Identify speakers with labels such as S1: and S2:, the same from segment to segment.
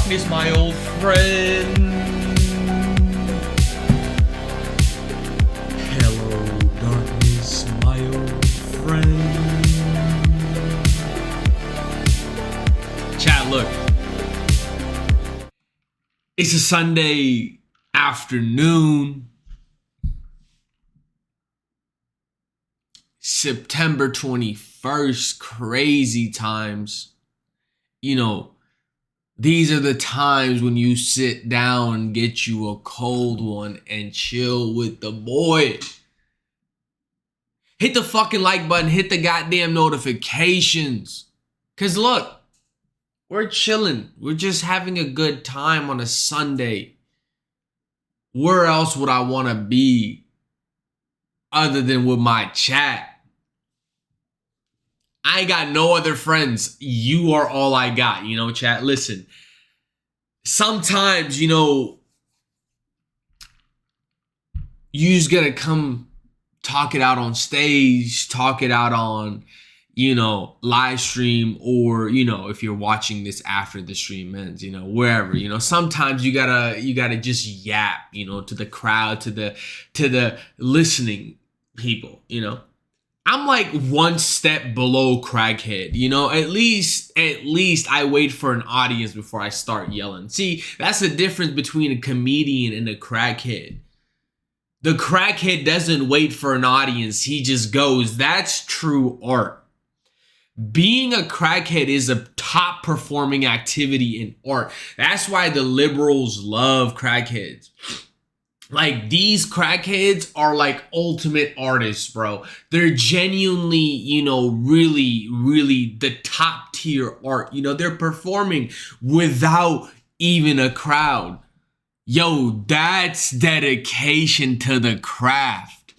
S1: darkness, my old friend. Hello, darkness, my old friend. Chat, look. It's a Sunday afternoon. September 21st, crazy times. You know, these are the times when you sit down and get you a cold one and chill with the boy. Hit the fucking like button, hit the goddamn notifications. Cause look, we're chilling. We're just having a good time on a Sunday. Where else would I want to be other than with my chat? I ain't got no other friends. You are all I got, you know, chat. Listen, sometimes, you know, you just gotta come talk it out on stage, talk it out on, you know, live stream, or, you know, if you're watching this after the stream ends, you know, wherever, you know, sometimes you gotta just yap, you know, to the crowd, to the listening people, you know. I'm like one step below crackhead, you know, at least I wait for an audience before I start yelling. See, that's the difference between a comedian and a crackhead. The crackhead doesn't wait for an audience. He just goes. That's true art. Being a crackhead is a top performing activity in art. That's why the liberals love crackheads. Like, these crackheads are like ultimate artists, bro. They're genuinely, you know, really, really the top tier art. You know, they're performing without even a crowd. Yo, that's dedication to the craft.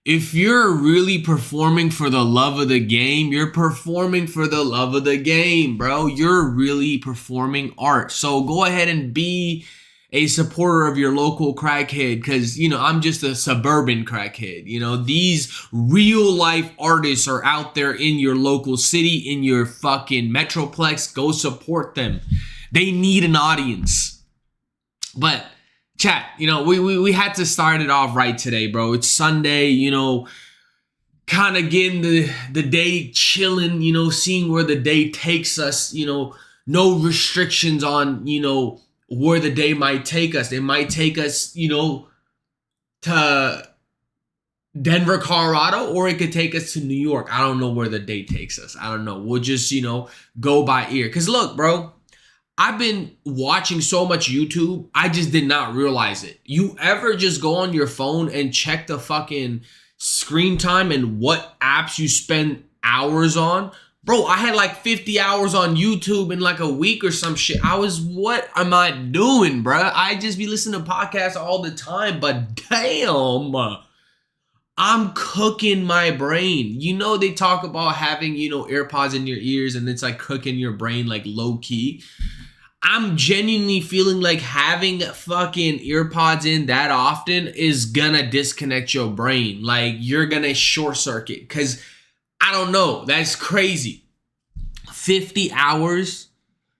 S1: If you're really performing for the love of the game, you're performing for the love of the game, bro. You're really performing art. So go ahead and be a supporter of your local crackhead, because, you know, I'm just a suburban crackhead. You know, these real life artists are out there in your local city, in your fucking metroplex. Go support them. They need an audience. But chat, you know, we had to start it off right today, bro. It's Sunday, you know, kind of getting the day chilling, you know, seeing where the day takes us, you know, no restrictions on, you know, where the day might take us. It might take us, you know, to Denver, Colorado, or it could take us to New York. I don't know where the day takes us. I don't know. We'll just, you know, go by ear. Because look, bro, I've been watching so much YouTube, I just did not realize it. You ever just go on your phone and check the fucking screen time and what apps you spend hours on? Bro, I had like 50 hours on YouTube in like a week or some shit. What am I doing, bro? I just be listening to podcasts all the time, but damn, I'm cooking my brain. You know, they talk about having, you know, AirPods in your ears and it's like cooking your brain like low key. I'm genuinely feeling like having fucking earpods in that often is gonna disconnect your brain. Like, you're gonna short circuit, because I don't know. That's crazy. 50 hours,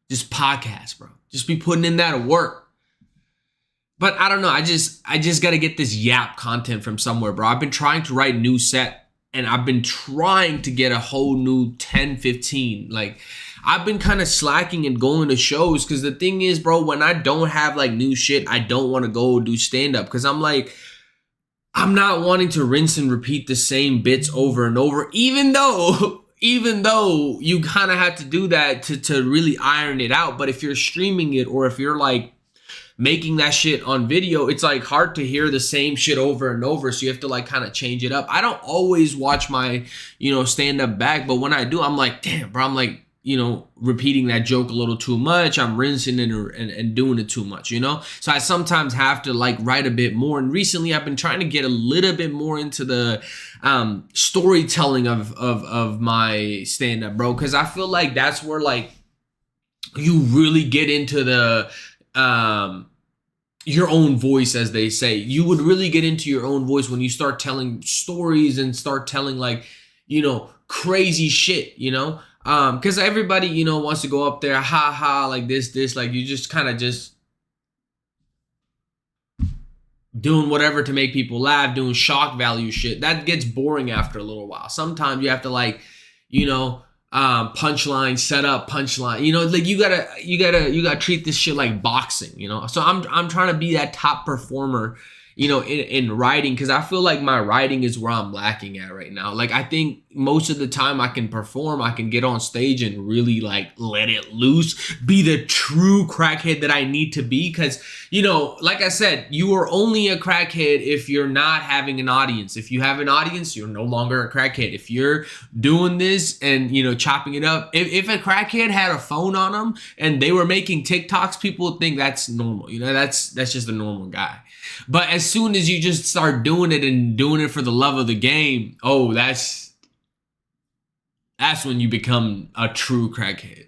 S1: just podcast, bro. Just be putting in that work. But I don't know. I just got to get this yap content from somewhere, bro. I've been trying to write new set, and I've been trying to get a whole new 10, 15. Like, I've been kind of slacking and going to shows, because the thing is, bro, when I don't have like new shit, I don't want to go do stand-up, because I'm like, I'm not wanting to rinse and repeat the same bits over and over, even though you kind of have to do that to really iron it out. But if you're streaming it, or if you're like making that shit on video, it's like hard to hear the same shit over and over. So you have to like kind of change it up. I don't always watch my, you know, stand up back, but when I do, I'm like, damn, bro, I'm like, you know, repeating that joke a little too much. I'm rinsing it and doing it too much, you know? So I sometimes have to like write a bit more. And recently I've been trying to get a little bit more into the storytelling of my stand-up, bro. Because I feel like that's where like you really get into the your own voice, as they say. You would really get into your own voice when you start telling stories and start telling like, you know, crazy shit, you know? Because everybody, you know, wants to go up there, ha ha, like this, like you just kind of just doing whatever to make people laugh, doing shock value shit. That gets boring after a little while. Sometimes you have to, like, you know, punchline, set up, punchline. You know, like you gotta treat this shit like boxing, you know. So I'm trying to be that top performer, you know, in writing, because I feel like my writing is where I'm lacking at right now. Like, I think most of the time I can perform, I can get on stage and really, like, let it loose, be the true crackhead that I need to be. Because, you know, like I said, you are only a crackhead if you're not having an audience. If you have an audience, you're no longer a crackhead. If you're doing this and, you know, chopping it up, if a crackhead had a phone on them and they were making TikToks, people would think that's normal. You know, that's just a normal guy. But as soon as you just start doing it and doing it for the love of the game, oh, that's when you become a true crackhead.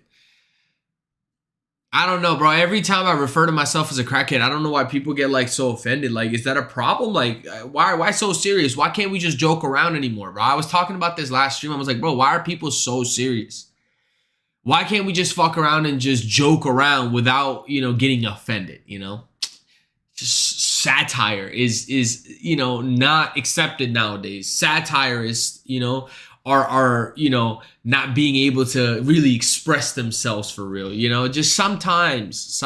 S1: I don't know, bro. Every time I refer to myself as a crackhead, I don't know why people get, like, so offended. Like, is that a problem? Like, why so serious? Why can't we just joke around anymore, bro? I was talking about this last stream. I was like, bro, why are people so serious? Why can't we just fuck around and just joke around without, you know, getting offended, you know? Just satire is you know, not accepted nowadays. Satire is, you know, are you know, not being able to really express themselves for real, you know. Just sometimes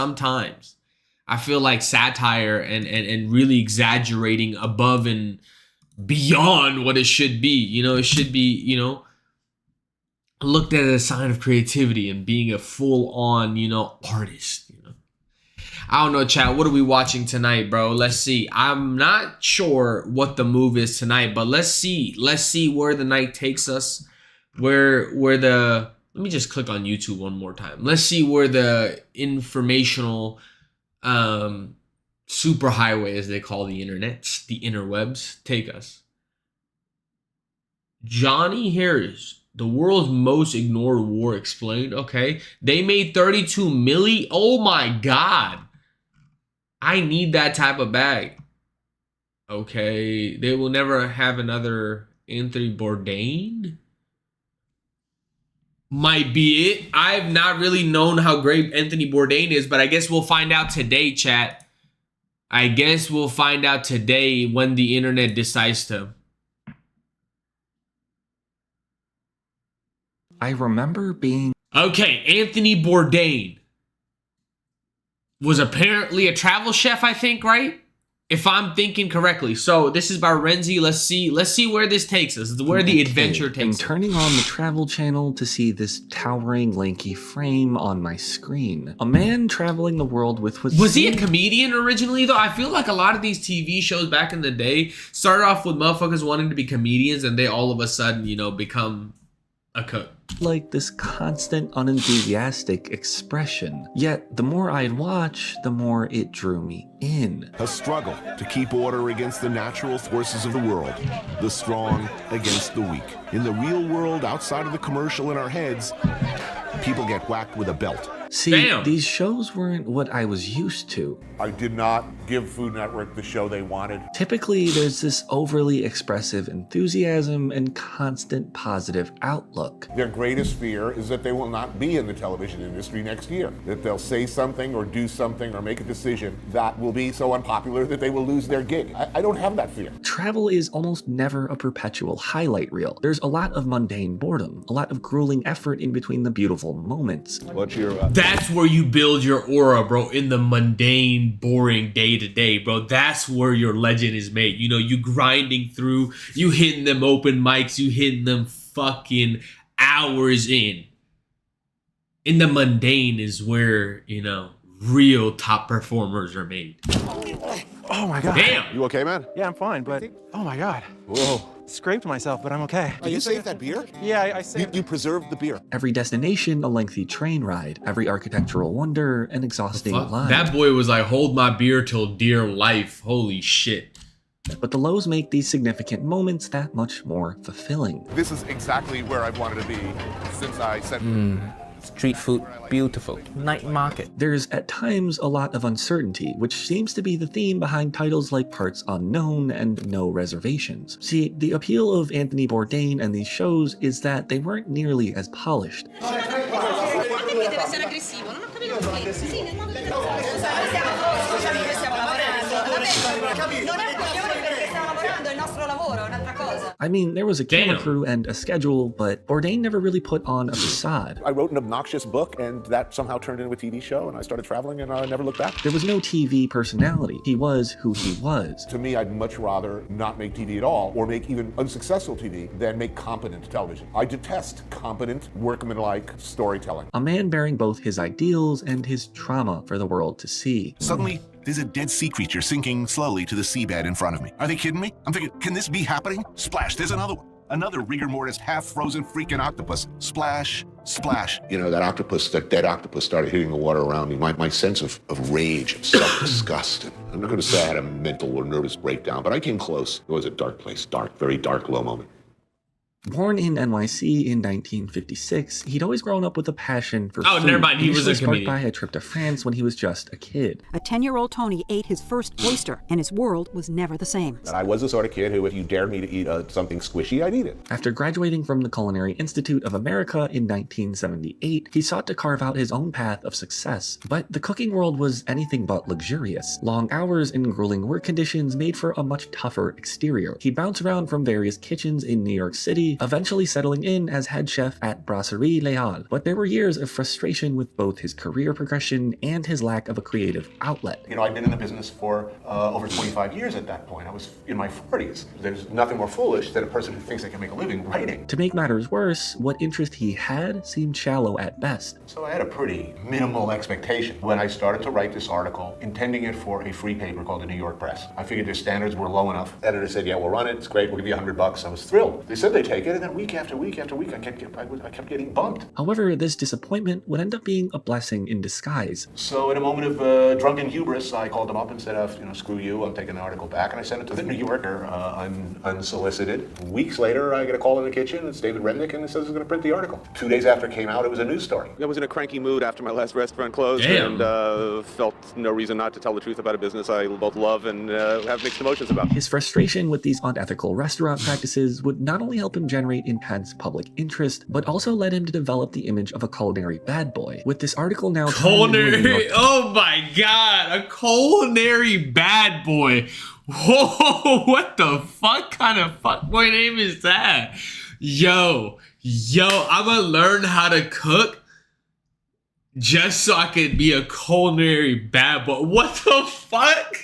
S1: I feel like satire and really exaggerating above and beyond what it should be, you know. It should be, you know, looked at as a sign of creativity and being a full-on, you know, artist, you know. I don't know, chat. What are we watching tonight, bro? Let's see. I'm not sure what the move is tonight, but let's see. Let's see where the night takes us. Where the... Let me just click on YouTube one more time. Let's see where the informational superhighway, as they call the internet, the interwebs, take us. Johnny Harris, the world's most ignored war explained. Okay. They made 32 milli. Oh my God. I need that type of bag. Okay. They will never have another Anthony Bourdain. Might be it. I've not really known how great Anthony Bourdain is, but I guess we'll find out today, chat. I guess we'll find out today when the internet decides to.
S2: I remember being...
S1: Okay, Anthony Bourdain was apparently a travel chef, I think, right? If I'm thinking correctly. So this is by Renzi. Let's see where this takes us. Where the adventure takes us.
S2: I'm turning on the travel channel to see this towering, lanky frame on my screen. A man traveling the world with...
S1: Was he a comedian originally, though? I feel like a lot of these TV shows back in the day started off with motherfuckers wanting to be comedians, and they all of a sudden, you know, become a cook.
S2: Like this constant unenthusiastic expression. Yet the more I'd watch, the more it drew me in.
S3: A struggle to keep order against the natural forces of the world. The strong against the weak. In the real world, outside of the commercial in our heads, people get whacked with a belt.
S2: See, these shows weren't what I was used to.
S4: I did not give Food Network the show they wanted.
S2: Typically, there's this overly expressive enthusiasm and constant positive outlook.
S4: Their greatest fear is that they will not be in the television industry next year. That they'll say something or do something or make a decision that will be so unpopular that they will lose their gig. I don't have that fear.
S2: Travel is almost never a perpetual highlight reel. There's a lot of mundane boredom, a lot of grueling effort in between the beautiful moments.
S3: What's your...
S1: That's where you build your aura, bro, in the mundane, boring day-to-day, bro. That's where your legend is made. You know, you grinding through, you hitting them open mics, you hitting them fucking hours in. In the mundane is where, you know, real top performers are made.
S5: Oh my God.
S1: Damn.
S4: You okay, man?
S5: Yeah, I'm fine, but oh my God.
S4: Whoa.
S5: Scraped myself, but I'm okay.
S4: Oh, you saved that beer?
S5: Yeah, I saved
S4: You preserved the beer.
S2: Every destination, a lengthy train ride. Every architectural wonder, an exhausting line.
S1: That boy was like, hold my beer till dear life. Holy shit.
S2: But the lows make these significant moments that much more fulfilling.
S4: This is exactly where I've wanted to be since I said
S6: Street food, beautiful. Night market.
S2: There's at times a lot of uncertainty, which seems to be the theme behind titles like Parts Unknown and No Reservations. See, the appeal of Anthony Bourdain and these shows is that they weren't nearly as polished. I mean, there was a camera crew and a schedule, but Bourdain never really put on a facade.
S4: I wrote an obnoxious book, and that somehow turned into a TV show, and I started traveling, and I never looked back.
S2: There was no TV personality. He was who he was.
S4: To me, I'd much rather not make TV at all, or make even unsuccessful TV, than make competent television. I detest competent, workmanlike storytelling.
S2: A man bearing both his ideals and his trauma for the world to see.
S3: Suddenly, there's a dead sea creature sinking slowly to the seabed in front of me. Are they kidding me? I'm thinking, can this be happening? Splash, there's another one. Another rigor mortis, half-frozen freaking octopus. Splash, splash.
S4: You know, that dead octopus started hitting the water around me. My sense of rage, of self-disgust. I'm not going to say I had a mental or nervous breakdown, but I came close. It was a dark place, very dark, low moment.
S2: Born in NYC in 1956, he'd always grown up with a passion for food.
S1: Never mind, he was a comedian.
S2: By a trip to France when he was just a kid.
S7: A 10-year-old Tony ate his first oyster, and his world was never the same.
S4: I was the sort of kid who, if you dared me to eat something squishy, I'd eat it.
S2: After graduating from the Culinary Institute of America in 1978, he sought to carve out his own path of success. But the cooking world was anything but luxurious. Long hours and grueling work conditions made for a much tougher exterior. He'd bounce around from various kitchens in New York City, eventually settling in as head chef at Brasserie Leal. But there were years of frustration with both his career progression and his lack of a creative outlet.
S4: You know, I'd been in the business for over 25 years at that point. I was in my 40s. There's nothing more foolish than a person who thinks they can make a living writing.
S2: To make matters worse, what interest he had seemed shallow at best.
S4: So I had a pretty minimal expectation when I started to write this article, intending it for a free paper called the New York Press. I figured their standards were low enough. The editor said, yeah, we'll run it. It's great. We'll give you $100. I was thrilled. They said they'd take it, and then week after week after week, I kept getting bumped.
S2: However, this disappointment would end up being a blessing in disguise.
S4: So in a moment of drunken hubris, I called them up and said, screw you, I'm taking the article back. And I sent it to the New Yorker unsolicited. Weeks later, I get a call in the kitchen. It's David Remnick, and it says he's going to print the article. 2 days after it came out, it was a news story.
S8: I was in a cranky mood after my last restaurant closed.
S1: Damn.
S8: And felt no reason not to tell the truth about a business I both love and have mixed emotions about.
S2: His frustration with these unethical restaurant practices would not only help him generate intense public interest, but also led him to develop the image of a culinary bad boy. With this article now
S1: culinary, oh my god, a culinary bad boy. Whoa, what the fuck kind of fuckboy name is that? Yo, I'm gonna learn how to cook just so I could be a culinary bad boy. What the fuck?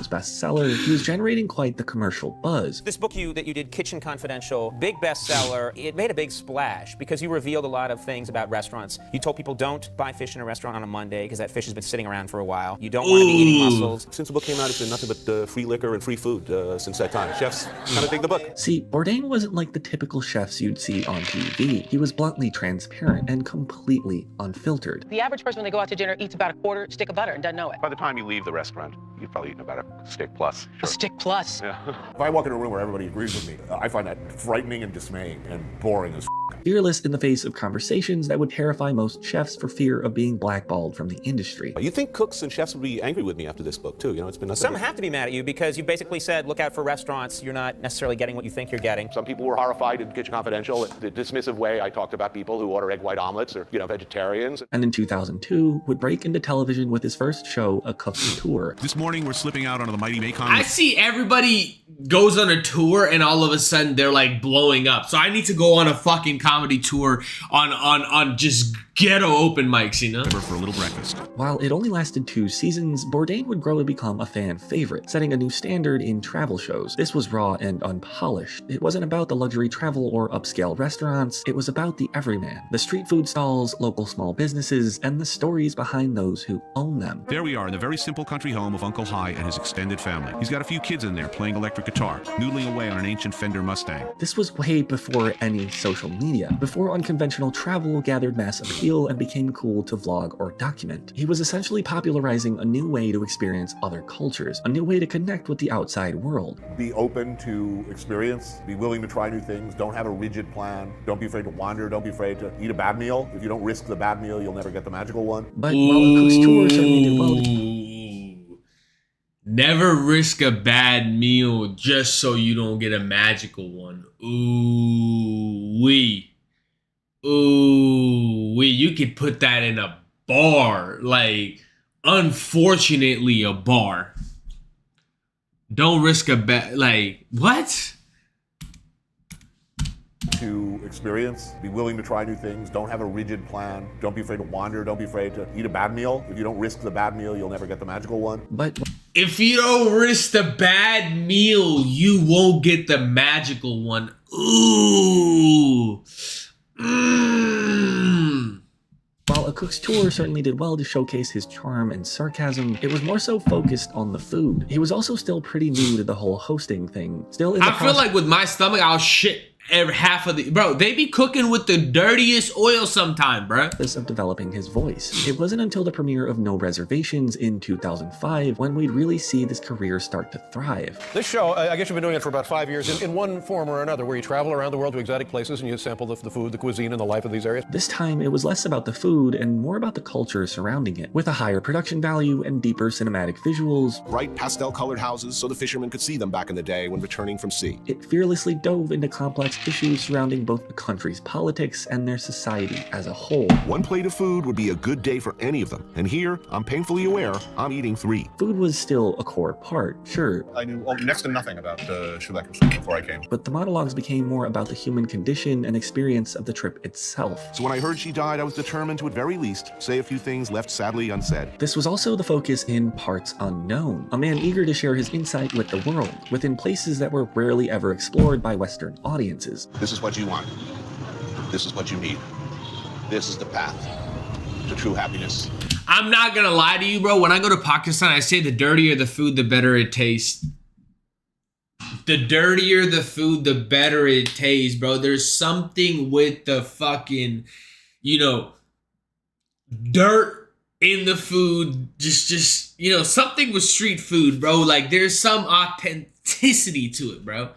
S2: Bestseller, he was generating quite the commercial buzz.
S6: This book that you did, Kitchen Confidential, big bestseller. It made a big splash because you revealed a lot of things about restaurants. You told people don't buy fish in a restaurant on a Monday because that fish has been sitting around for a while. You don't want to be eating mussels.
S8: Since the book came out, it's been nothing but free liquor and free food since that time. Chefs kind of dig the book.
S2: See, Bourdain wasn't like the typical chefs you'd see on TV. He was bluntly transparent and completely unfiltered.
S9: The average person when they go out to dinner eats about a quarter stick of butter and doesn't know it.
S8: By the time you leave the restaurant, you've probably eaten about a stick plus. Sure.
S9: A stick plus.
S8: Yeah.
S4: If I walk in a room where everybody agrees with me, I find that frightening and dismaying and boring as
S2: Fearless in the face of conversations that would terrify most chefs for fear of being blackballed from the industry.
S8: You think cooks and chefs would be angry with me after this book, too? You know, it's been nothing.
S6: Some have to be mad at you because you basically said, look out for restaurants. You're not necessarily getting what you think you're getting.
S8: Some people were horrified in Kitchen Confidential. The dismissive way I talked about people who order egg white omelets or, vegetarians.
S2: And in 2002, would break into television with his first show, A Cook's Tour.
S3: This morning, we're slipping out onto the mighty Maycon.
S1: I see everybody goes on a tour and all of a sudden they're like blowing up. So I need to go on a fucking comedy tour on just ghetto open mics,
S3: For a little breakfast.
S2: While it only lasted 2 seasons, Bourdain would grow to become a fan favorite, setting a new standard in travel shows. This was raw and unpolished. It wasn't about the luxury travel or upscale restaurants. It was about the everyman, the street food stalls, local small businesses, and the stories behind those who own them.
S3: There we are in the very simple country home of Uncle Hi and his extended family. He's got a few kids in there playing electric guitar, noodling away on an ancient Fender Mustang.
S2: This was way before any social media, before unconventional travel gathered mass appeal feel and became cool to vlog or document. He was essentially popularizing a new way to experience other cultures, a new way to connect with the outside world.
S3: Be open to experience, be willing to try new things, don't have a rigid plan, don't be afraid to wander, don't be afraid to eat a bad meal. If you don't risk the bad meal, you'll never get the magical one.
S2: But while a cook's tour certainly did well,
S1: never risk a bad meal just so you don't get a magical one. Ooh-wee. Ooh-wee. You could put that in a bar. Like, unfortunately, a bar. Don't risk a bad... Like, what?
S3: To experience, be willing to try new things, don't have a rigid plan, don't be afraid to wander, don't be afraid to eat a bad meal. If you don't risk the bad meal, you'll never get the magical one.
S2: but
S1: If you don't risk the bad meal, you won't get the magical one. Ooh.
S2: while a cook's tour certainly did well to showcase his charm and sarcasm, it was more so focused on the food. He was also still pretty new to the whole hosting thing. Still in the
S1: I feel like with my stomach, I'll shit every half of the... Bro, they be cooking with the dirtiest oil sometime, bro.
S2: of developing his voice. It wasn't until the premiere of No Reservations in 2005 when we'd really see this career start to thrive.
S10: This show, I guess you've been doing it for about 5 years in one form or another, where you travel around the world to exotic places and you sample the food, the cuisine, and the life of these areas.
S2: This time, it was less about the food and more about the culture surrounding it, with a higher production value and deeper cinematic visuals.
S3: Bright pastel-colored houses so the fishermen could see them back in the day when returning from sea.
S2: It fearlessly dove into complex issues surrounding both the country's politics and their society as a whole.
S3: One plate of food would be a good day for any of them. And here, I'm painfully aware, I'm eating 3.
S2: Food was still a core part, sure,
S4: I knew next to nothing about Shulekos before I came.
S2: but the monologues became more about the human condition and experience of the trip itself.
S3: So when I heard she died, I was determined to at very least say a few things left sadly unsaid.
S2: This was also the focus in Parts Unknown, a man eager to share his insight with the world, within places that were rarely ever explored by Western audiences.
S8: This is what you want. This is what you need. This is the path to true happiness.
S1: I'm not gonna lie to you, bro. When I go to Pakistan, I say the dirtier the food, the better it tastes. The dirtier the food, the better it tastes, bro. There's something with the fucking, you know, dirt in the food. Just, you know, something with street food, bro. Like, there's some authenticity to it, bro.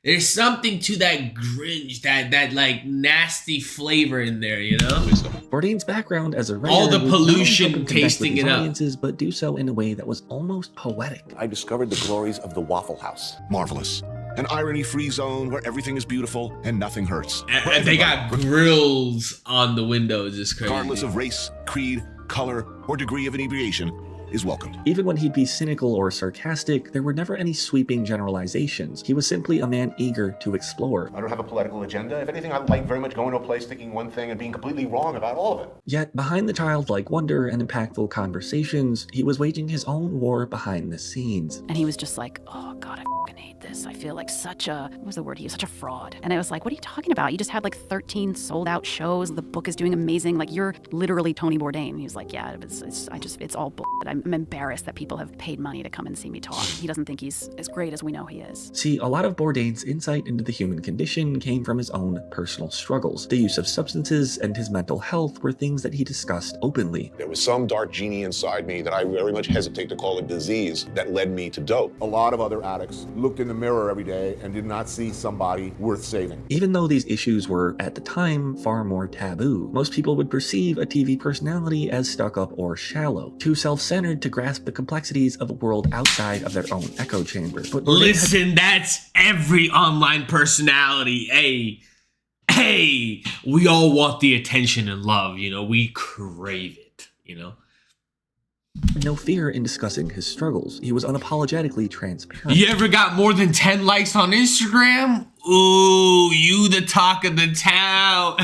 S1: There's something to that gringe, that like nasty flavor in there, you know?
S2: Bourdain's background as a writer
S1: all the
S2: would not only help
S1: pollution
S2: him connect with
S1: tasting
S2: his
S1: it up.
S2: audiences, but do so in a way that was almost poetic.
S3: I discovered the glories of the Waffle House. Marvelous. An irony-free zone where everything is beautiful and nothing hurts.
S1: And they got grills on the windows. It's crazy.
S3: Regardless of race, creed, color, or degree of inebriation, is welcomed.
S2: Even when he'd be cynical or sarcastic, there were never any sweeping generalizations. He was simply a man eager to explore.
S4: I don't have a political agenda. If anything, I like very much going to a place, thinking one thing and being completely wrong about all of it.
S2: Yet, behind the childlike wonder and impactful conversations, he was waging his own war behind the scenes.
S11: And he was just like, oh God, I fucking hate this. I feel like such a, what was the word he used? Such a fraud. And I was like, what are you talking about? You just had like 13 sold out shows. The book is doing amazing. Like, you're literally Tony Bourdain. He was like, yeah, it's all bullshit. I'm embarrassed that people have paid money to come and see me talk. He doesn't think he's as great as we know he is.
S2: See, a lot of Bourdain's insight into the human condition came from his own personal struggles. The use of substances and his mental health were things that he discussed openly.
S8: There was some dark genie inside me that I very much hesitate to call a disease that led me to dope.
S3: A lot of other addicts looked in the mirror every day and did not see somebody worth saving.
S2: Even though these issues were, at the time, far more taboo, most people would perceive a TV personality as stuck-up or shallow, too self-centered to grasp the complexities of a world outside of their own echo chamber. But
S1: listen, that's every online personality. Hey, we all want the attention and love, you know, we crave it, you know?
S2: No fear in discussing his struggles. He was unapologetically transparent.
S1: You ever got more than 10 likes on Instagram? Ooh, you the talk of the town.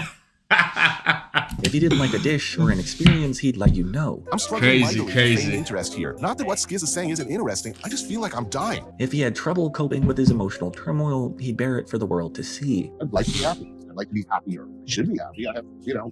S2: If he didn't like a dish or an experience, he'd let you know.
S3: I'm struggling mightily to gain interest here. Not that what Skiz is saying isn't interesting, I just feel like I'm dying.
S2: If he had trouble coping with his emotional turmoil, he'd bear it for the world to see.
S3: I'd like to be happy. I'd like to be happier. I should be happy. I have,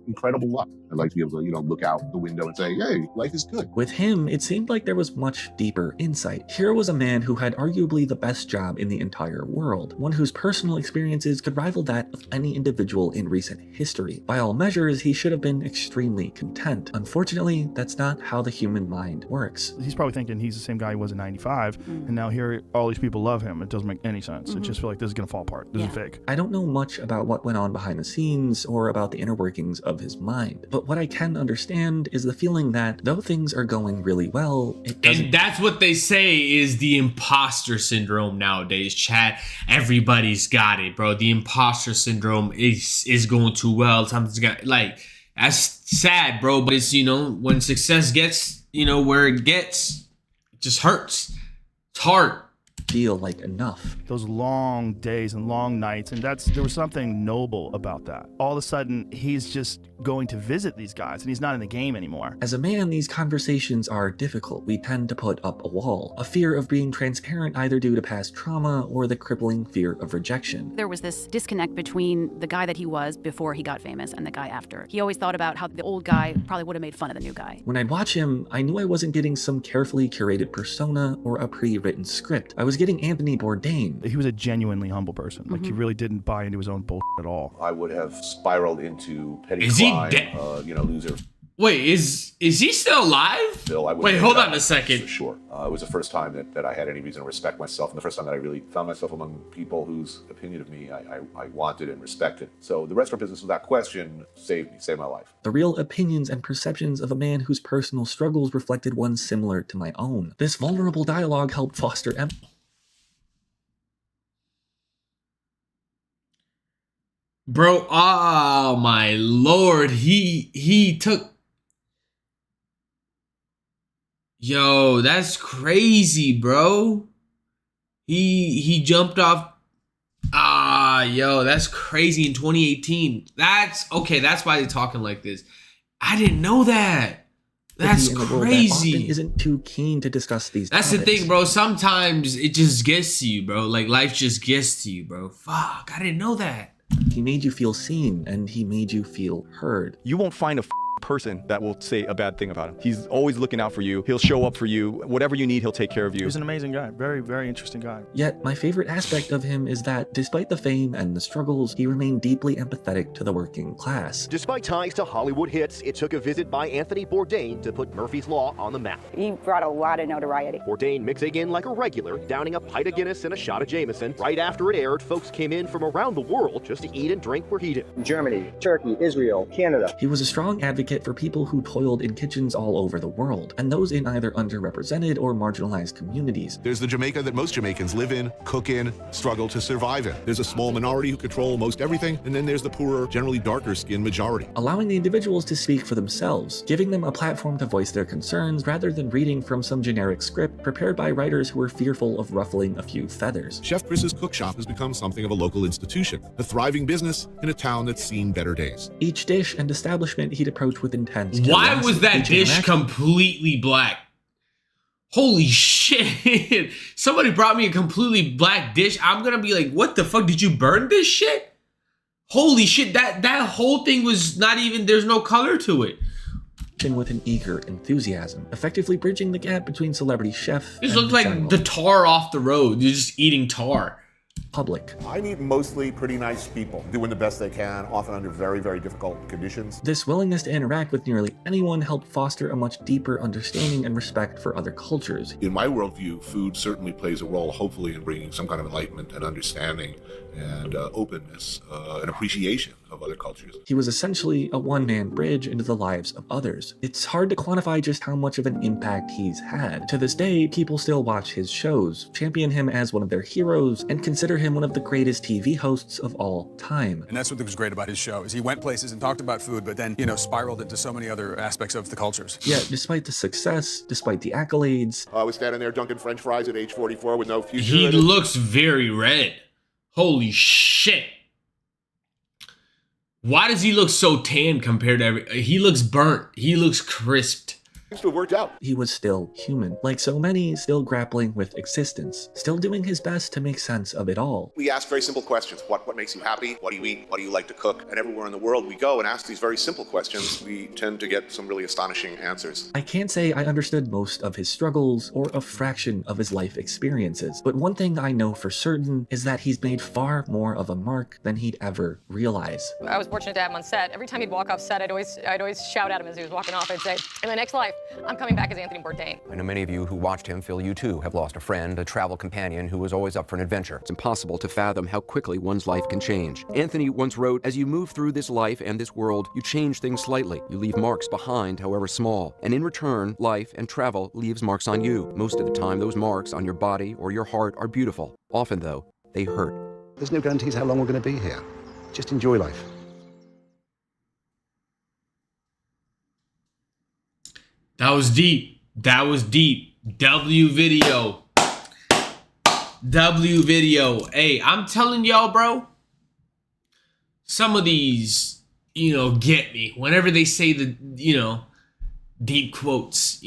S3: incredible luck. I'd like to be able to, look out the window and say, hey, life is good.
S2: With him, it seemed like there was much deeper insight. Here was a man who had arguably the best job in the entire world, one whose personal experiences could rival that of any individual in recent history. By all measures, he should have been extremely content. Unfortunately, that's not how the human mind works.
S12: He's probably thinking he's the same guy he was in 95, and now here all these people love him. It doesn't make any sense. It just feel like this is gonna fall apart. This is fake.
S2: I don't know much about what went on behind the scenes or about the inner workings of his mind, but what I can understand is the feeling that though things are going really well, it doesn't.
S1: And that's what they say is the imposter syndrome nowadays, chat. Everybody's got it, bro. The imposter syndrome is going too well. Something's got, like, that's sad, bro. But it's, when success gets, where it gets, it just hurts. It's hard.
S2: Feel like enough.
S12: Those long days and long nights, and there was something noble about that. All of a sudden, he's just going to visit these guys, and he's not in the game anymore.
S2: As a man, these conversations are difficult. We tend to put up a wall, a fear of being transparent either due to past trauma or the crippling fear of rejection.
S11: There was this disconnect between the guy that he was before he got famous and the guy after. He always thought about how the old guy probably would have made fun of the new guy.
S2: When I'd watch him, I knew I wasn't getting some carefully curated persona or a pre-written script. I was getting Anthony Bourdain.
S12: He was a genuinely humble person. Like, he really didn't buy into his own bullshit at all.
S4: I would have spiraled into petty
S1: Is he
S4: crime,
S1: dead?
S4: Loser.
S1: Wait, is he still alive?
S4: Still, I
S1: Wait, hold on a second.
S4: For sure. It was the first time that I had any reason to respect myself, and the first time that I really found myself among people whose opinion of me I wanted and respected. So the restaurant business, without question, saved my life.
S2: The real opinions and perceptions of a man whose personal struggles reflected one similar to my own. This vulnerable dialogue helped foster
S1: Bro, oh my lord, he took... Yo, that's crazy, bro. He jumped off... Yo, that's crazy in 2018. That's why they're talking like this. I didn't know that. That's crazy.
S2: That often isn't too keen to discuss these
S1: That's
S2: topics.
S1: the thing, bro. Sometimes it just gets to you, bro. Like, life just gets to you, bro. Fuck, I didn't know that.
S2: He made you feel seen, and he made you feel heard.
S13: You won't find a person that will say a bad thing about him. He's always looking out for you. He'll show up for you. Whatever you need, he'll take care of you.
S12: He's an amazing guy. Very, very interesting guy.
S2: Yet, my favorite aspect of him is that, despite the fame and the struggles, he remained deeply empathetic to the working class.
S14: Despite ties to Hollywood hits, it took a visit by Anthony Bourdain to put Murphy's Law on the map.
S15: He brought a lot of notoriety.
S14: Bourdain mixing in like a regular, downing a pint of Guinness and a shot of Jameson. Right after it aired, folks came in from around the world just to eat and drink where he did.
S16: Germany, Turkey, Israel, Canada.
S2: He was a strong advocate for people who toiled in kitchens all over the world, and those in either underrepresented or marginalized communities.
S3: There's the Jamaica that most Jamaicans live in, cook in, struggle to survive in. There's a small minority who control most everything, and then there's the poorer, generally darker-skinned majority.
S2: Allowing the individuals to speak for themselves, giving them a platform to voice their concerns rather than reading from some generic script prepared by writers who were fearful of ruffling a few feathers.
S3: Chef Chris's cook shop has become something of a local institution, a thriving business in a town that's seen better days.
S2: Each dish and establishment he'd approach with intense
S1: Why was that dish completely black? Holy shit. Somebody brought me a completely black dish. I'm gonna be like, what the fuck? Did you burn this shit? Holy shit, that whole thing was not even, there's no color to it.
S2: With an eager enthusiasm, effectively bridging the gap between celebrity chef
S1: This looks like the tar off the road. You're just eating tar.
S2: Public.
S4: I meet mostly pretty nice people, doing the best they can, often under very, very difficult conditions.
S2: This willingness to interact with nearly anyone helped foster a much deeper understanding and respect for other cultures.
S3: In my worldview, food certainly plays a role, hopefully, in bringing some kind of enlightenment and understanding and openness and appreciation of other cultures.
S2: He was essentially a one-man bridge into the lives of others. It's hard to quantify just how much of an impact he's had. To this day, people still watch his shows, champion him as one of their heroes, and consider him one of the greatest TV hosts of all time.
S17: And that's what was great about his show, is he went places and talked about food, but then, spiraled into so many other aspects of the cultures.
S2: Yet, despite the success, despite the accolades,
S3: I was standing there dunking French fries at age 44 with no future.
S1: He looks very red. Holy shit. Why does he look so tan compared to he looks burnt. He looks crisped.
S3: Seems to have worked out.
S2: He was still human, like so many, still grappling with existence, still doing his best to make sense of it all.
S3: We ask very simple questions. What makes you happy? What do you eat? What do you like to cook? And everywhere in the world we go and ask these very simple questions, we tend to get some really astonishing answers.
S2: I can't say I understood most of his struggles or a fraction of his life experiences, but one thing I know for certain is that he's made far more of a mark than he'd ever realize.
S18: I was fortunate to have him on set. Every time he'd walk off set, I'd always shout at him as he was walking off. I'd say, in my next life, I'm coming back as Anthony Bourdain.
S19: I know many of you who watched him feel you too have lost a friend, a travel companion who was always up for an adventure. It's impossible to fathom how quickly one's life can change. Anthony once wrote, "As you move through this life and this world, you change things slightly. You leave marks behind, however small. And in return, life and travel leaves marks on you. Most of the time, those marks on your body or your heart are beautiful. Often, though, they hurt."
S20: There's no guarantees how long we're going to be here. Just enjoy life.
S1: That was deep. That was deep. W video. W video. Hey, I'm telling y'all, bro. Some of these, get me. Whenever they say the, deep quotes,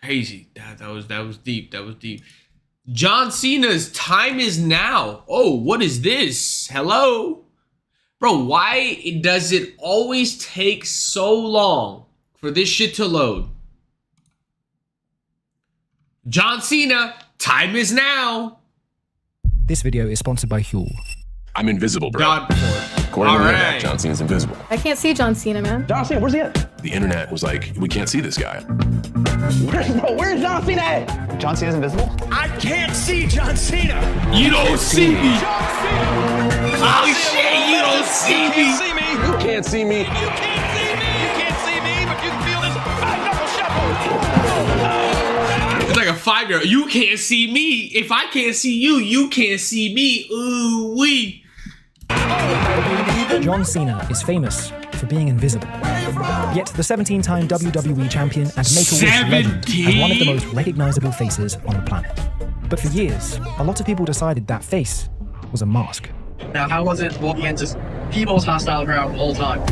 S1: Crazy. That was deep. That was deep. John Cena's Time Is Now. Oh, what is this? Hello? Bro, why does it always take so long for this shit to load? John Cena, Time Is Now.
S21: This video is sponsored by Huel.
S22: I'm invisible, bro.
S1: God before.
S22: According to the internet, John Cena's invisible.
S23: I can't see John Cena, man.
S22: John Cena, where's he at? The internet was like, we can't see this guy.
S23: Where's John Cena at?
S22: John Cena's invisible?
S23: I can't see John Cena.
S1: You don't see me.
S23: John Cena.
S1: Oh shit, you don't see me.
S22: You can't see me.
S23: You can't see me. You can't see me, but you can feel this five-knuckle shuffle.
S1: It's like a 5-year-old. You can't see me. If I can't see you, you can't see me. Ooh wee.
S21: John Cena is famous for being invisible. Yet the 17-time WWE champion and Make-A-Wish legend has one of the most recognizable faces on the planet. But for years, a lot of people decided that face was a mask.
S24: Now, how was it walking into people's hostile crowd the whole time?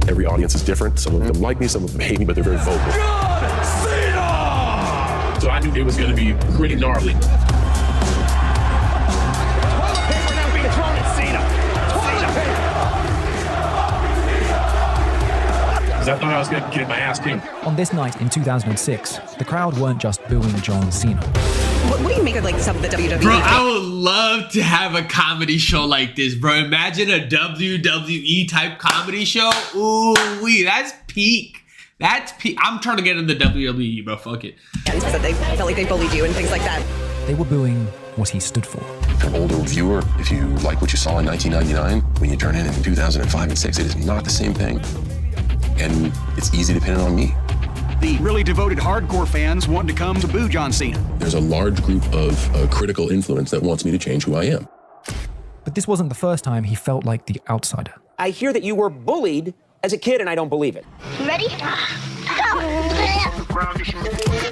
S22: Every audience is different. Some of them like me, some of them hate me, but they're very vocal.
S23: John Cena!
S22: So I knew it was going to be pretty gnarly. Because I thought I was going to get my ass kicked.
S21: On this night in 2006, the crowd weren't just booing John Cena.
S25: What do you make of some of the WWE?
S1: Bro, I would love to have a comedy show like this, bro. Imagine a WWE type comedy show. Ooh wee, that's peak. That's peak. I'm trying to get in the WWE, bro. Fuck it.
S25: And that they felt like they bullied you and things like that.
S21: They were booing what he stood for.
S22: An older viewer, if you like what you saw in 1999, when you turn in 2005 and 6, it is not the same thing. And it's easy to pin it on me.
S26: The really devoted hardcore fans wanting to come to boo John Cena.
S22: There's a large group of critical influence that wants me to change who I am.
S21: But this wasn't the first time he felt like the outsider.
S6: I hear that you were bullied as a kid, and I don't believe it.
S25: Ready?
S22: I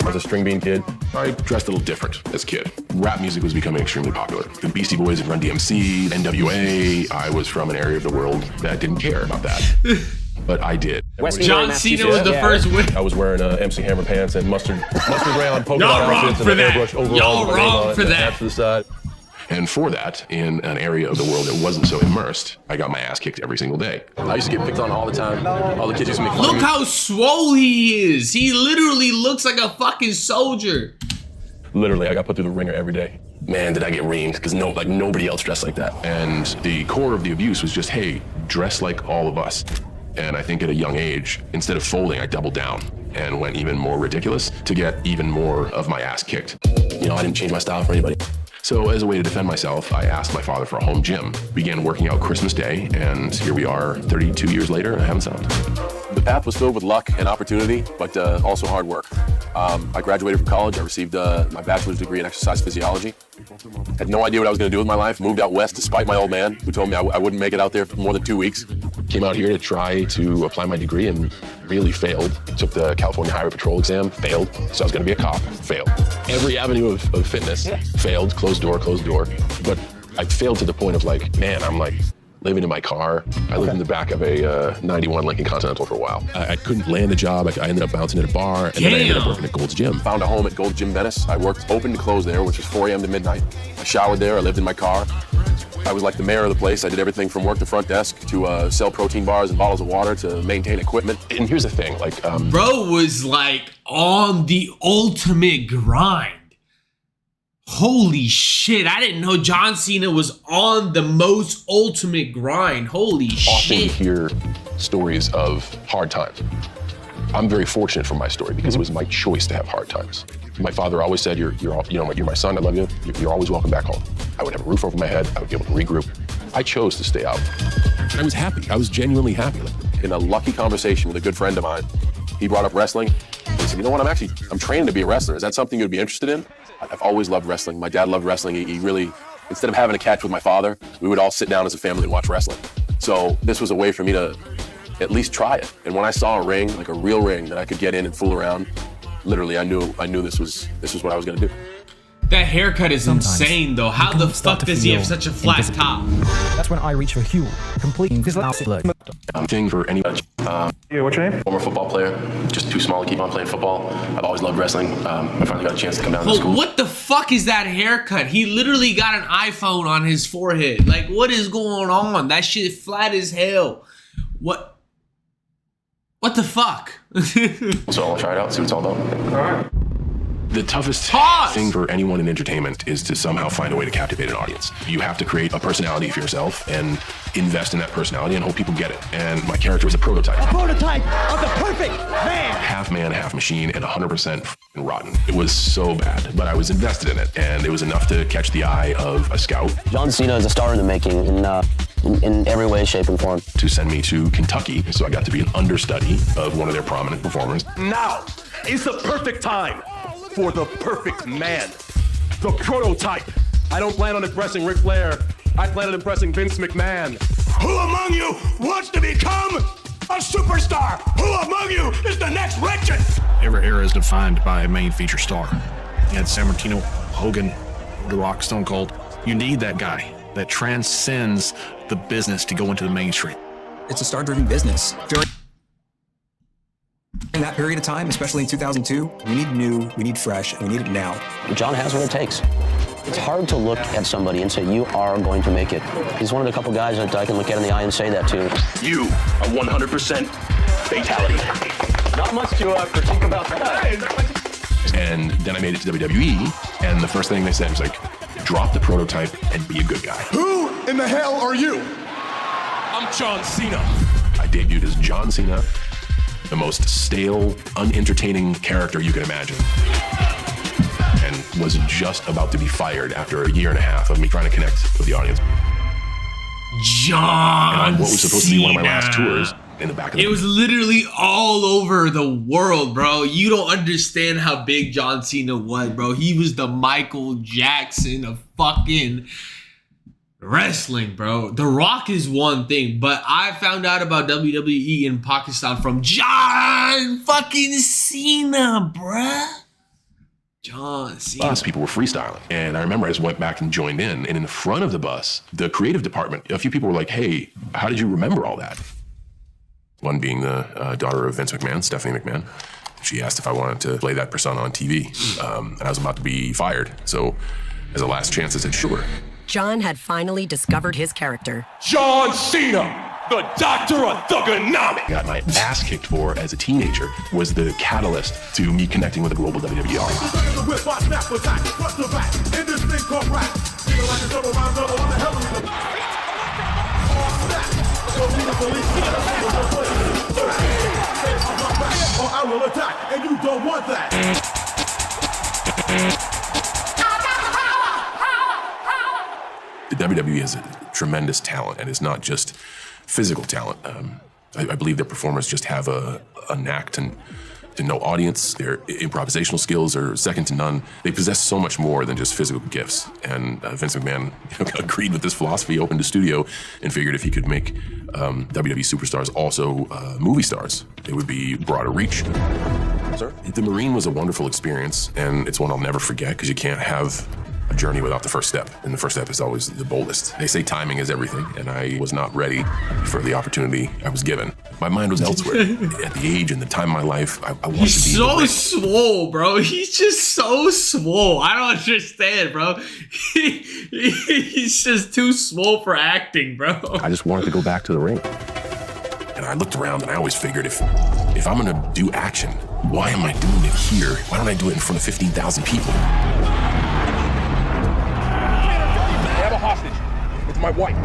S22: was a string bean kid. I dressed a little different as a kid. Rap music was becoming extremely popular. The Beastie Boys and Run DMC, NWA. I was from an area of the world that didn't care about that. But I did.
S1: John Cena was the first win.
S22: I was wearing MC Hammer pants and mustard brown polka dot outfits and an airbrush overall.
S1: Y'all wrong for that.
S22: To the side. And for that, in an area of the world that wasn't so immersed, I got my ass kicked every single day. I used to get picked on all the time. All the kids used to make fun of me.
S1: Look how swole he is. He literally looks like a fucking soldier.
S22: Literally, I got put through the ringer every day. Man, did I get reamed, because nobody else dressed like that. And the core of the abuse was just, hey, dress like all of us. And I think at a young age, instead of folding, I doubled down and went even more ridiculous to get even more of my ass kicked. I didn't change my style for anybody. So as a way to defend myself, I asked my father for a home gym, began working out Christmas Day, and here we are 32 years later, and I haven't stopped. The path was filled with luck and opportunity, but also hard work. I graduated from college. I received my bachelor's degree in exercise physiology. Had no idea what I was going to do with my life. Moved out west despite my old man, who told me I wouldn't make it out there for more than 2 weeks. Came out here to try to apply my degree and really failed. Took the California Highway Patrol exam, failed. So I was going to be a cop, failed. Every avenue of fitness, failed, closed door. But I failed to the point of man, I'm living in my car. I lived in the back of a 91 Lincoln Continental for a while. I couldn't land a job. I ended up bouncing at a bar, and then I ended up working at Gold's Gym. Found a home at Gold's Gym Venice. I worked open to close there, which was 4 a.m. to midnight. I showered there. I lived in my car. I was like the mayor of the place. I did everything from work to front desk to sell protein bars and bottles of water to maintain equipment. And here's the thing, like,
S1: bro was like on the ultimate grind. Holy shit, I didn't know John Cena was on the most ultimate grind. Holy shit.
S22: Often hear stories of hard times. I'm very fortunate for my story because it was my choice to have hard times. My father always said, you're my son, I love you. You're always welcome back home. I would have a roof over my head. I would be able to regroup. I chose to stay out. I was happy. I was genuinely happy. In a lucky conversation with a good friend of mine, he brought up wrestling. He said, you know what, I'm training to be a wrestler. Is that something you'd be interested in? I've always loved wrestling. My dad loved wrestling. He really, instead of having a catch with my father, we would all sit down as a family and watch wrestling. So this was a way for me to at least try it. And when I saw a ring, like a real ring that I could get in and fool around, literally I knew this was what I was gonna do.
S1: That haircut is insane though. How the fuck does he have such a flat top?
S21: That's when I reach for Huel, completing this last look.
S22: Thing for anybody.
S26: Yeah, what's your name?
S22: Former football player, just too small to keep on playing football. I've always loved wrestling. I finally got a chance to come down to school.
S1: What the fuck is that haircut? He literally got an iPhone on his forehead. Like, what is going on? That shit flat as hell. What the fuck?
S22: So I'll try it out, see what it's all about.
S1: All right.
S22: The toughest thing for anyone in entertainment is to somehow find a way to captivate an audience. You have to create a personality for yourself and invest in that personality and hope people get it. And my character was a prototype.
S5: A prototype of the perfect man,
S22: half machine, and 100% rotten. It was so bad, but I was invested in it, and it was enough to catch the eye of a scout.
S7: John Cena is a star in the making in every way, shape, and form.
S22: To send me to Kentucky, so I got to be an understudy of one of their prominent performers.
S5: Now is the perfect time for the perfect man, the prototype.
S23: I don't plan on impressing Ric Flair. I plan on impressing Vince McMahon.
S5: Who among you wants to become a superstar? Who among you is the next legend?
S8: Every era is defined by a main feature star. You had San Martino, Hogan, The Rock, Stone Cold. You need that guy that transcends the business to go into the mainstream.
S9: It's a star-driven business. During that period of time, especially in 2002, we need new, we need fresh, and we need it now.
S7: John has what it takes. It's hard to look at somebody and say, you are going to make it. He's one of the couple guys that I can look at in the eye and say that to.
S23: You are 100% fatality.
S7: Not much to critique about that.
S22: And then I made it to WWE, and the first thing they said was like, drop the prototype and be a good guy.
S5: Who in the hell are you?
S23: I'm John Cena.
S22: I debuted as John Cena, the most stale, unentertaining character you can imagine, and was just about to be fired after a year and a half of me trying to connect with the audience.
S1: John
S22: what was supposed to be one of my last tours in the back of the
S1: It was literally all over the world, bro. You don't understand how big John Cena was, bro. He was the Michael Jackson of fucking wrestling, bro. The Rock is one thing, but I found out about WWE in Pakistan from John fucking Cena, bruh. John Cena.
S22: Bus, people were freestyling. And I remember I just went back and joined in. And in the front of the bus, the creative department, a few people were like, hey, how did you remember all that? One being the daughter of Vince McMahon, Stephanie McMahon. She asked if I wanted to play that persona on TV. And I was about to be fired. So as a last chance, I said, sure.
S10: John had finally discovered his character.
S23: John Cena, the doctor of thugonomics.
S22: Got my ass kicked for as a teenager was the catalyst to me connecting with a global WWE audience.
S5: I will attack, and you don't want that.
S22: The WWE is a tremendous talent, and it's not just physical talent. I believe their performers just have a knack to no audience. Their improvisational skills are second to none. They possess so much more than just physical gifts. And Vince McMahon agreed with this philosophy, opened a studio, and figured if he could make WWE superstars also movie stars, it would be broader reach. Sir? The Marine was a wonderful experience, and it's one I'll never forget because you can't have a journey without the first step. And the first step is always the boldest. They say timing is everything, and I was not ready for the opportunity I was given. My mind was elsewhere. At the age and the time of my life, I wanted to be.
S1: He's so swole, bro. He's just so swole. I don't understand, bro. He's just too swole for acting, bro.
S22: I just wanted to go back to the ring. And I looked around and I always figured if I'm gonna do action, why am I doing it here? Why don't I do it in front of 15,000 people?
S23: I have a hostage. It's my wife.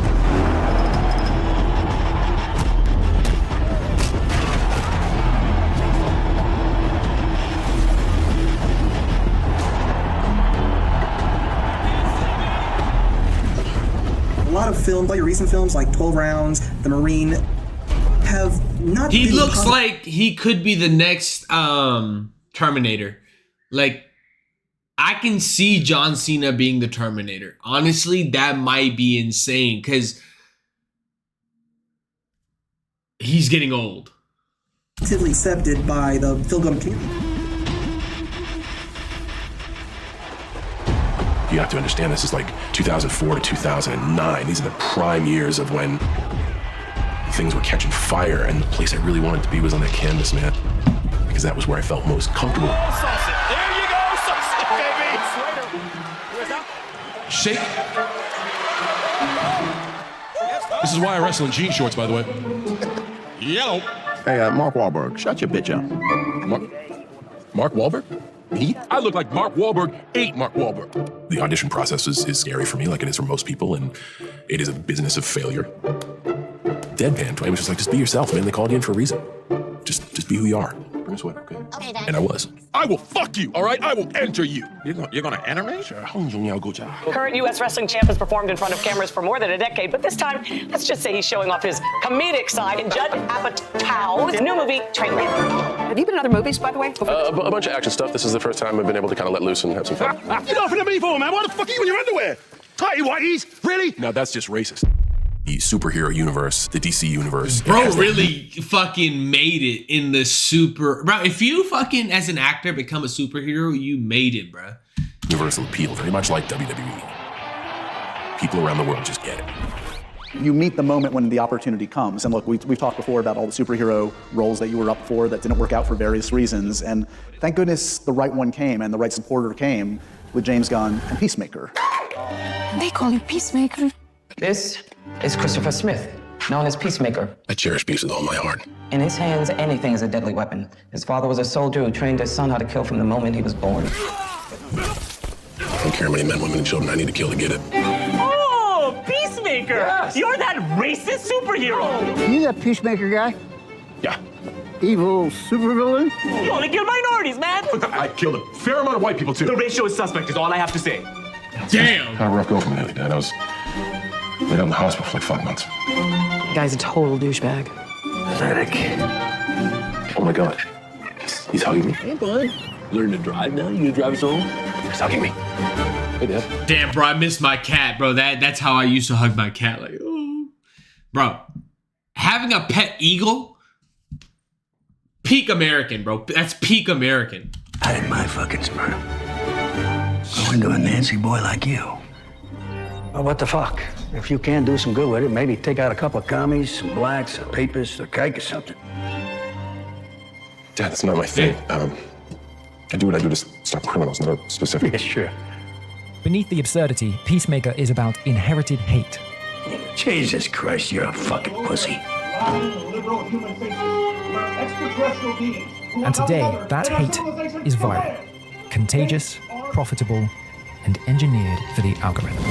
S9: A lot of films, like your recent films, like 12 Rounds, The Marine, have not.
S1: He looks like he could be the next Terminator. Like, I can see John Cena being the Terminator. Honestly, that might be insane because he's getting old.
S9: Accepted by the film community.
S22: You have to understand this is like 2004 to 2009. These are the prime years of when things were catching fire, and the place I really wanted to be was on that canvas, man. Because that was where I felt most comfortable.
S5: There you go, baby.
S23: Shake. This is why I wrestle in jean shorts, by the way. Yellow.
S20: Hey, Mark Wahlberg, shut your bitch up.
S22: Mark Wahlberg? Me?
S23: I look like Mark Wahlberg ate Mark Wahlberg.
S22: The audition process is scary for me, like it is for most people, and it is a business of failure. Deadpan play was just like, just be yourself, man. They called you in for a reason. Just be who you are. Bring a sweater, okay? And I was.
S23: I will fuck you, all right? I will enter you. You're gonna enter me? Sure.
S11: Current U.S. wrestling champ has performed in front of cameras for more than a decade, but this time, let's just say he's showing off his comedic side in Judd Apatow's new movie, Trainwreck. Have you been in other movies, by the way?
S22: A bunch of action stuff. This is the first time I've been able to kind of let loose and have some fun.
S5: Get off into me for, man. What the fuck are you in your underwear? Tighty whities? Really?
S22: Now that's just racist. The superhero universe, the DC universe.
S1: Bro really fucking made it in the super... Bro, if you fucking, as an actor, become a superhero, you made it, bro.
S22: Universal appeal, very much like WWE. People around the world just get it.
S9: You meet the moment when the opportunity comes. And look, we've talked before about all the superhero roles that you were up for that didn't work out for various reasons. And thank goodness the right one came and the right supporter came with James Gunn and Peacemaker.
S12: They call you Peacemaker? This is Christopher Smith, known as Peacemaker.
S22: I cherish peace with all my heart.
S12: In his hands, anything is a deadly weapon. His father was a soldier who trained his son how to kill from the moment he was born.
S22: I don't care how many men, women, and children I need to kill to get it.
S11: Oh, Peacemaker! Yes. You're that racist superhero!
S13: You that Peacemaker guy?
S22: Yeah.
S13: Evil supervillain?
S11: You only kill minorities, man!
S23: I killed a fair amount of white people, too.
S11: The ratio is suspect is all I have to say.
S1: Damn!
S22: Kind of rough go for me lately, Dad. I was laid out in the hospital for like 5 months.
S12: The guy's a total douchebag.
S22: Pathetic. Oh my God. He's hugging me.
S13: Hey, bud.
S22: Learn to drive now? You drive us home? He's hugging me. Hey, Dad.
S1: Damn, bro, I miss my cat, bro. That's how I used to hug my cat. Like, oh. Bro, having a pet eagle, peak American, bro. That's peak American.
S13: I had my fucking sperm. Going to a Nancy boy like you. Well, what the fuck? If you can do some good with it, maybe take out a couple of commies, some blacks, some papists, a cake or something.
S22: Dad, that's not my thing. I do what I do to stop criminals, not a specific.
S13: Yeah, sure.
S21: Beneath the absurdity, Peacemaker is about inherited hate.
S13: Jesus Christ, you're a fucking pussy.
S21: And today, that hate is viral, contagious, profitable, and engineered for the algorithm.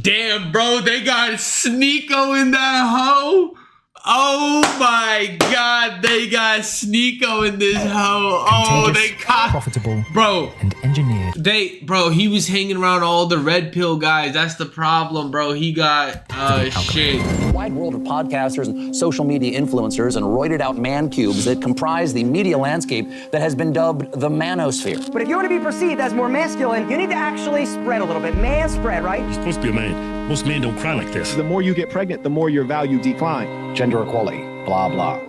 S1: Damn, bro, they got Sneeko in that hoe. Oh my God, they got Sneeko in this hoe. Oh, they got
S21: profitable,
S1: bro,
S21: and engineered.
S1: Bro, he was hanging around all the red pill guys. That's the problem, bro. He got shit.
S7: A wide world of podcasters and social media influencers and roided out man cubes that comprise the media landscape that has been dubbed the manosphere.
S11: But if you want to be perceived as more masculine, you need to actually spread a little bit. Man spread, right?
S5: You're supposed to be a man. Most men don't cry like this.
S9: The more you get pregnant, the more your value decline.
S7: Gender equality, blah, blah.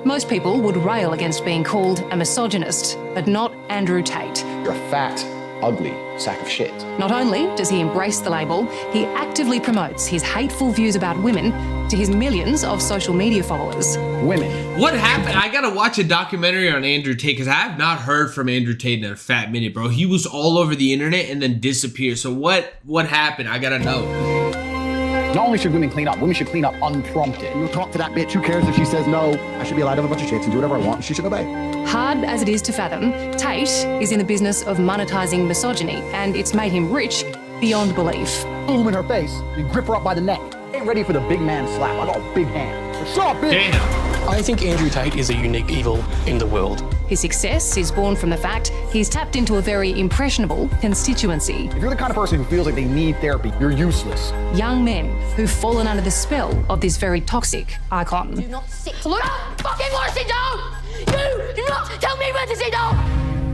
S12: Most people would rail against being called a misogynist, but not Andrew Tate.
S7: You're fat.
S3: ugly sack of shit.
S4: Not only does he embrace the label, he actively promotes his hateful views about women to his millions of social media followers.
S3: Women.
S1: What happened? I gotta watch a documentary on Andrew Tate because I have not heard from Andrew Tate in a fat minute, bro. He was all over the internet and then disappeared. So what happened? I gotta know.
S3: Not only should women clean up, women should clean up unprompted.
S20: You talk to that bitch. Who cares if she says no? I should be allowed to have a bunch of chicks and do whatever I want. She should obey.
S4: Hard as it is to fathom, Tate is in the business of monetizing misogyny, and it's made him rich beyond belief.
S3: Boom in her face, you grip her up by the neck. Ain't ready for the big man slap. I got a big hand. What's up, bitch?
S1: Damn.
S14: I think Andrew Tate is a unique evil in the world.
S4: His success is born from the fact he's tapped into a very impressionable constituency.
S3: If you're the kind of person who feels like they need therapy, you're useless.
S4: Young men who've fallen under the spell of this very toxic icon.
S15: Do not sit. Look, fucking want to sit down! You do not tell me when to sit down!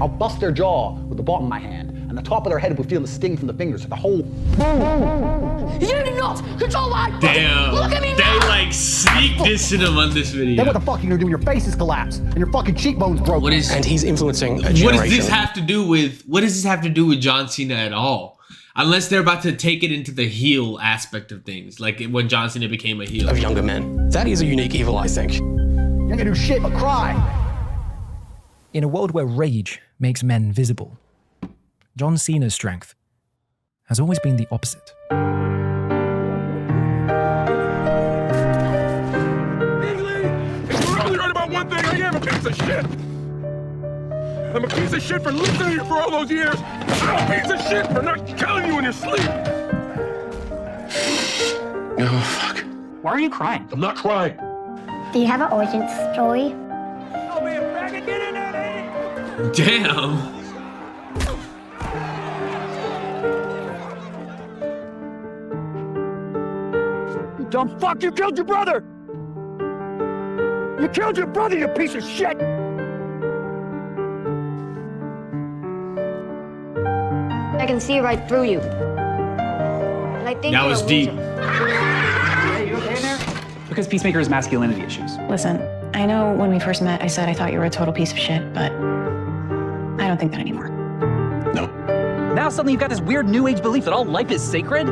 S3: I'll bust their jaw with the bottom of my hand, and the top of their head will feel the sting from the fingers. The whole boom.
S15: You do not control my body.
S1: Damn.
S15: Look at me
S1: they
S15: now.
S1: like sneak dissing him on this video.
S3: Then what the fuck are you gonna do when your face is collapsed and your fucking cheekbones broken?
S14: And he's influencing a generation.
S1: What does this have to do with John Cena at all? Unless they're about to take it into the heel aspect of things, like when John Cena became a heel.
S14: Of younger men. That is a unique evil, I think.
S3: You ain't gonna do shit but cry.
S21: In a world where rage makes men visible, John Cena's strength has always been the opposite.
S23: You're only right about one thing. I am a piece of shit. I'm a piece of shit for listening to you for all those years. I'm a piece of shit for not killing you in your sleep.
S14: Oh, fuck.
S24: Why are you crying?
S23: I'm not crying.
S16: Do you have an origin story?
S23: Oh, man, back and get in there, lady.
S1: Damn.
S3: You dumb fuck, you killed your brother! You killed your brother, you piece of shit!
S16: I can see right through you. And I think
S1: that
S16: you're
S1: was
S16: a
S1: deep.
S24: Hey, you okay in there? Because Peacemaker has masculinity issues.
S17: Listen, I know when we first met, I said I thought you were a total piece of shit, but I don't think that anymore.
S24: No. Now suddenly you've got this weird new age belief that all life is sacred?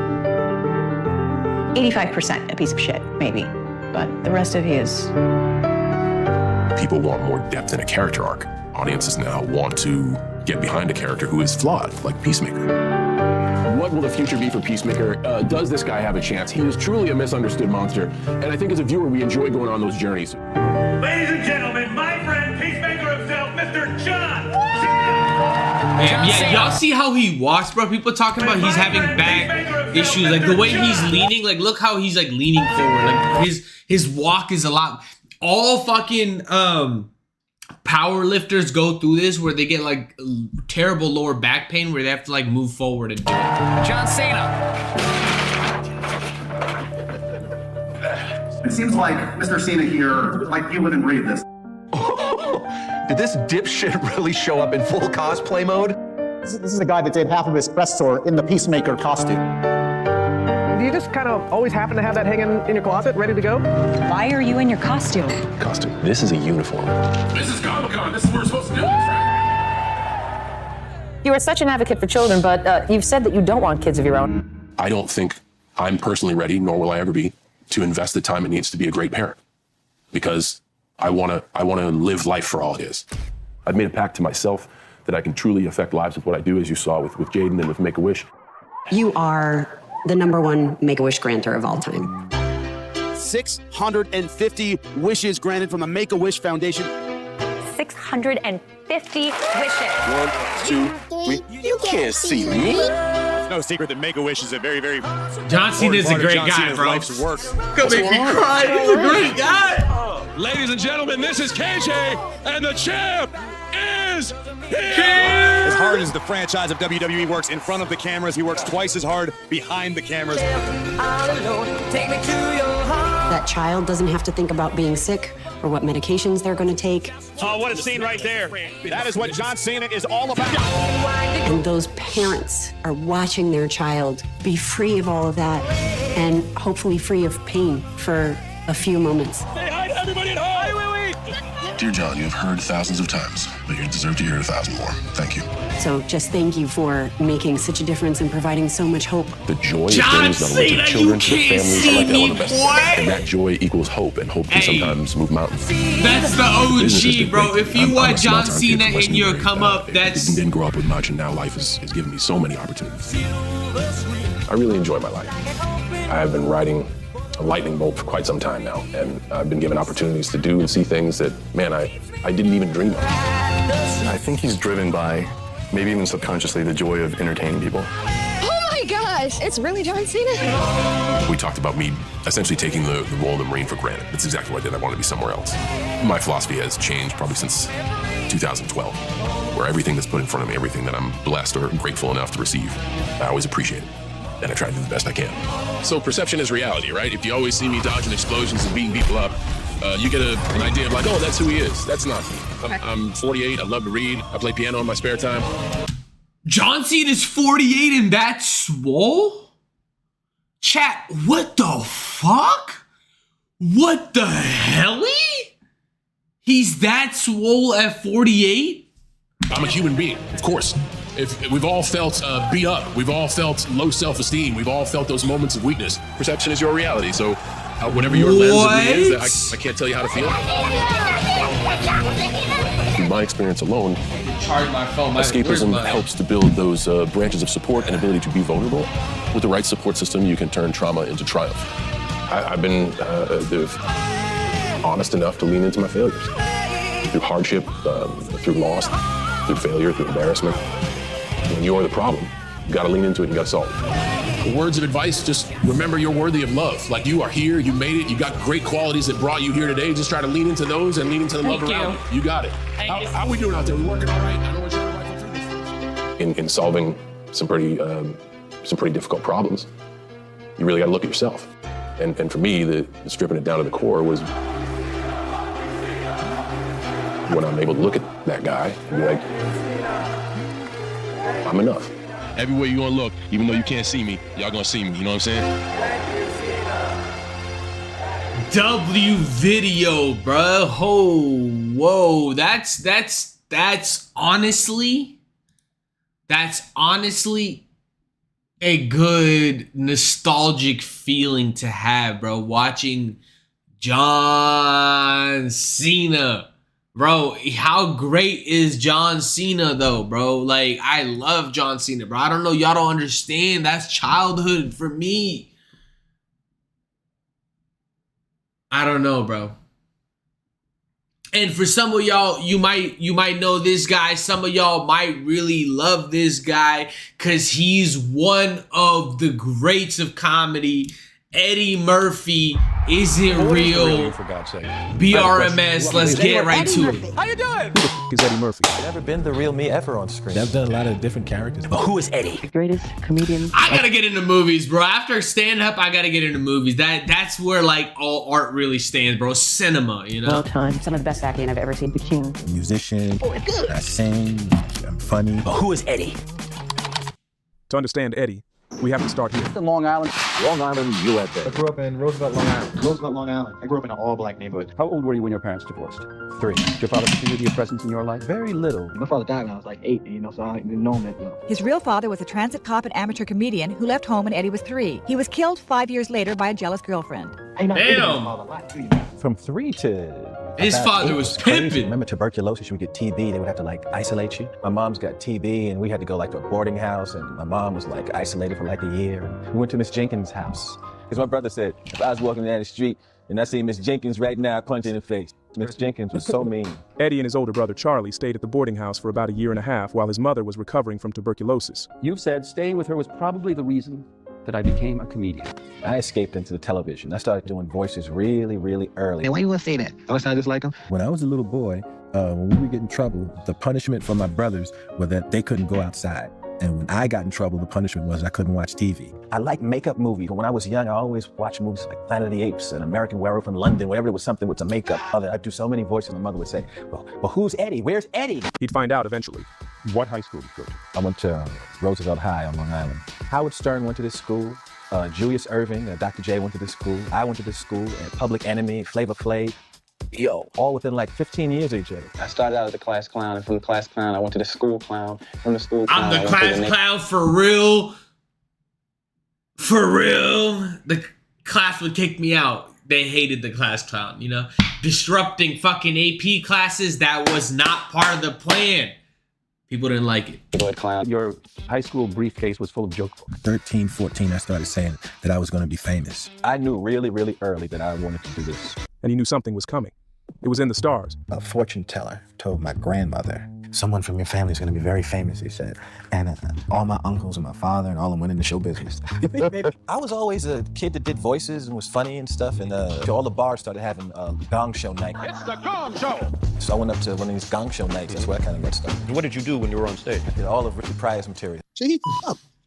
S17: 85% a piece of shit, maybe. But the rest of you is...
S22: People want more depth in a character arc. Audiences now want to get behind a character who is flawed, like Peacemaker. What will the future be for Peacemaker? Does this guy have a chance? He is truly a misunderstood monster, and I think as a viewer, we enjoy going on those journeys.
S5: Ladies and gentlemen, my friend, Peacemaker himself, Mr. John
S1: Man, yeah, y'all see how he walks, bro? People talking about he's having back issues, like the way he's leaning. Like, look how he's like leaning forward. Like his walk is a lot. All fucking power lifters go through this, where they get like terrible lower back pain, where they have to like move forward and do it.
S24: John Cena.
S20: It seems like Mr. Cena here, like you live and breathe this.
S27: Did this dipshit really show up in full cosplay mode?
S9: This is a guy that did half of his press tour in the Peacemaker costume.
S24: Do you just kind of always happen to have that hanging in your closet, ready to go?
S17: Why are you in your costume?
S22: Costume. This is a uniform.
S23: This is Comic-Con. This is where we're supposed to do this, right?
S11: You are such an advocate for children, but you've said that you don't want kids of your own.
S22: I don't think I'm personally ready, nor will I ever be, to invest the time it needs to be a great parent. Because I want to live life for all it is. I've made a pact to myself that I can truly affect lives with what I do, as you saw with Jaden and with Make-A-Wish.
S10: You are the #1 Make-A-Wish granter of all time.
S28: 650 wishes granted from the Make-A-Wish Foundation.
S29: 650 wishes.
S28: 1, 2, 3. You can't see me. It's no secret that Make-A-Wish is a very, very
S1: John Cena is a great guy, bro.
S28: Life's work.
S1: Gonna make me cry. He's a great guy.
S23: Ladies and gentlemen, this is KJ, and the champ is here!
S28: As hard as the franchise of WWE works in front of the cameras, he works twice as hard behind the cameras.
S10: That child doesn't have to think about being sick or what medications they're going to take.
S28: Oh, what a scene right there. That is what John Cena is all about.
S10: And those parents are watching their child be free of all of that and hopefully free of pain for a few moments.
S23: Say hi to everybody at home! Wait.
S22: Dear John, you have heard thousands of times, but you deserve to hear 1,000 more. Thank you.
S10: So just thank you for making such a difference and providing so much hope.
S22: The joy
S1: John
S22: it brings not only to
S1: Cena,
S22: children,
S1: you
S22: to
S1: can't
S22: families,
S1: see
S22: I like that
S1: me,
S22: one the best.
S1: boy.
S22: And that joy equals hope, and hope can sometimes move mountains.
S1: That's the OG, bro. If you want John Cena in your come up, that's...
S22: Didn't grow up with much, and now life has given me so many opportunities. I really enjoy my life. I've been riding a lightning bolt for quite some time now, and I've been given opportunities to do and see things that, man, I didn't even dream of.
S2: I think he's driven by, maybe even subconsciously, the joy of entertaining people.
S15: Oh my gosh, it's really John Cena.
S22: We talked about me essentially taking the role of the Marine for granted. That's exactly what I did. I wanted to be somewhere else. My philosophy has changed probably since 2012, where everything that's put in front of me, everything that I'm blessed or grateful enough to receive, I always appreciate it. And I try to do the best I can. So perception is reality, right? If you always see me dodging explosions and beating people up, you get an idea of like, oh, that's who he is. That's not me. I'm 48, I love to read, I play piano in my spare time.
S1: John Cena's 48 and that's swole? Chat, what the fuck? What the helly? He's that swole at 48?
S22: I'm a human being, of course. If we've all felt beat up, we've all felt low self-esteem, we've all felt those moments of weakness. Perception is your reality, so whatever your lens of me is, I can't tell you how to feel. Through my experience alone, escapism helps to build those branches of support and ability to be vulnerable. With the right support system, you can turn trauma into triumph. I've been honest enough to lean into my failures. Through hardship, through loss, through failure, through embarrassment. When you're the problem, you gotta lean into it, you gotta solve it. Words of advice, just remember you're worthy of love. Like you are here, you made it, you got great qualities that brought you here today. Just try to lean into those and lean into the love around you. You got it. How we doing out there? We working all right? I know what you're doing. In solving some pretty difficult problems, you really gotta look at yourself. And for me, the stripping it down to the core was when I'm able to look at that guy and be like, I'm enough. Everywhere you gonna look, even though you can't see me, y'all gonna see me, you know what I'm saying?
S1: W video, bro. Oh, whoa. That's honestly a good nostalgic feeling to have, bro. Watching John Cena. Bro, how great is John Cena though, bro? Like, I love John Cena, bro. I don't know, y'all don't understand. That's childhood for me. I don't know, bro. And for some of y'all, you might know this guy. Some of y'all might really love this guy because he's one of the greats of comedy. Eddy Murphy isn't real.
S6: For God's sake.
S1: BRMS, let's get right to it.
S6: How you doing?
S8: Who is Eddy Murphy?
S6: Never been the real me ever on screen.
S8: I've done a lot of different characters.
S6: But who is Eddie?
S13: The greatest comedian.
S1: I gotta get into movies, bro. After stand-up, I gotta get into movies. That's where like all art really stands, bro. Cinema, you know?
S13: Well time. Some of the best acting I've ever seen. The King.
S8: Musician.
S13: Oh, it's good.
S8: I sing. I'm funny.
S6: But who is Eddie?
S8: To understand Eddie, we have to start here.
S3: In Long Island.
S6: Long Island, USA.
S8: I grew up in Roosevelt, Long Island.
S3: Roosevelt, Long Island. I grew up in an all-black neighborhood.
S8: How old were you when your parents divorced? 3. Did your father continue to be a presence in your life? Very little.
S3: My father died when I was like 8, so I didn't know him that.
S18: His real father was a transit cop and amateur comedian who left home when Eddie was 3. He was killed 5 years later by a jealous girlfriend.
S1: Damn!
S8: From 3 to...
S1: His father was pimping.
S8: Remember tuberculosis? You would get TB, they would have to like isolate you. My mom's got TB and we had to go like to a boarding house and my mom was like isolated for like a year. And we went to Miss Jenkins' house. Because my brother said, if I was walking down the street and I see Miss Jenkins right now, I'd punch her in the face. Miss Jenkins was so mean.
S19: Eddie and his older brother Charlie stayed at the boarding house for about a year and a half while his mother was recovering from tuberculosis.
S8: You've said staying with her was probably the reason that I became a comedian. I escaped into the television. I started doing voices really, really early.
S3: Hey, why you want to say that? I sound just like him?
S8: When I was a little boy, when we would get in trouble, the punishment for my brothers was that they couldn't go outside. And when I got in trouble, the punishment was I couldn't watch TV. I like makeup movies. When I was young, I always watched movies like Planet of the Apes and American Werewolf in London, whenever there was something with some makeup. I'd do so many voices, my mother would say, well, who's Eddie? Where's Eddie?
S19: He'd find out eventually.
S8: What high school did you go to? I went to Roosevelt High on Long Island. Howard Stern went to this school. Julius Irving, Dr. J went to this school. I went to this school. Public Enemy, Flavor Flav. Yo, all within like 15 years of each other.
S4: I started out as the class clown, and from the class clown, I went to the school clown. From the school clown,
S1: I'm the class clown for real. For real. The class would kick me out. They hated the class clown, you know? Disrupting fucking AP classes, that was not part of the plan. People didn't like it.
S4: Clown.
S8: Your high school briefcase was full of joke books. 13, 14, I started saying that I was going to be famous. I knew really, really early that I wanted to do this.
S19: And he knew something was coming. It was in the stars.
S8: A fortune teller told my grandmother, someone from your family is going to be very famous, he said. And all my uncles and my father and all of them went into show business. I was always a kid that did voices and was funny and stuff. And all the bars started having gong show night.
S23: It's the Gong Show.
S8: So I went up to one of these gong show nights. That's where I kind of got started.
S27: What did you do when you were on stage?
S8: I did all of Richard Pryor's material.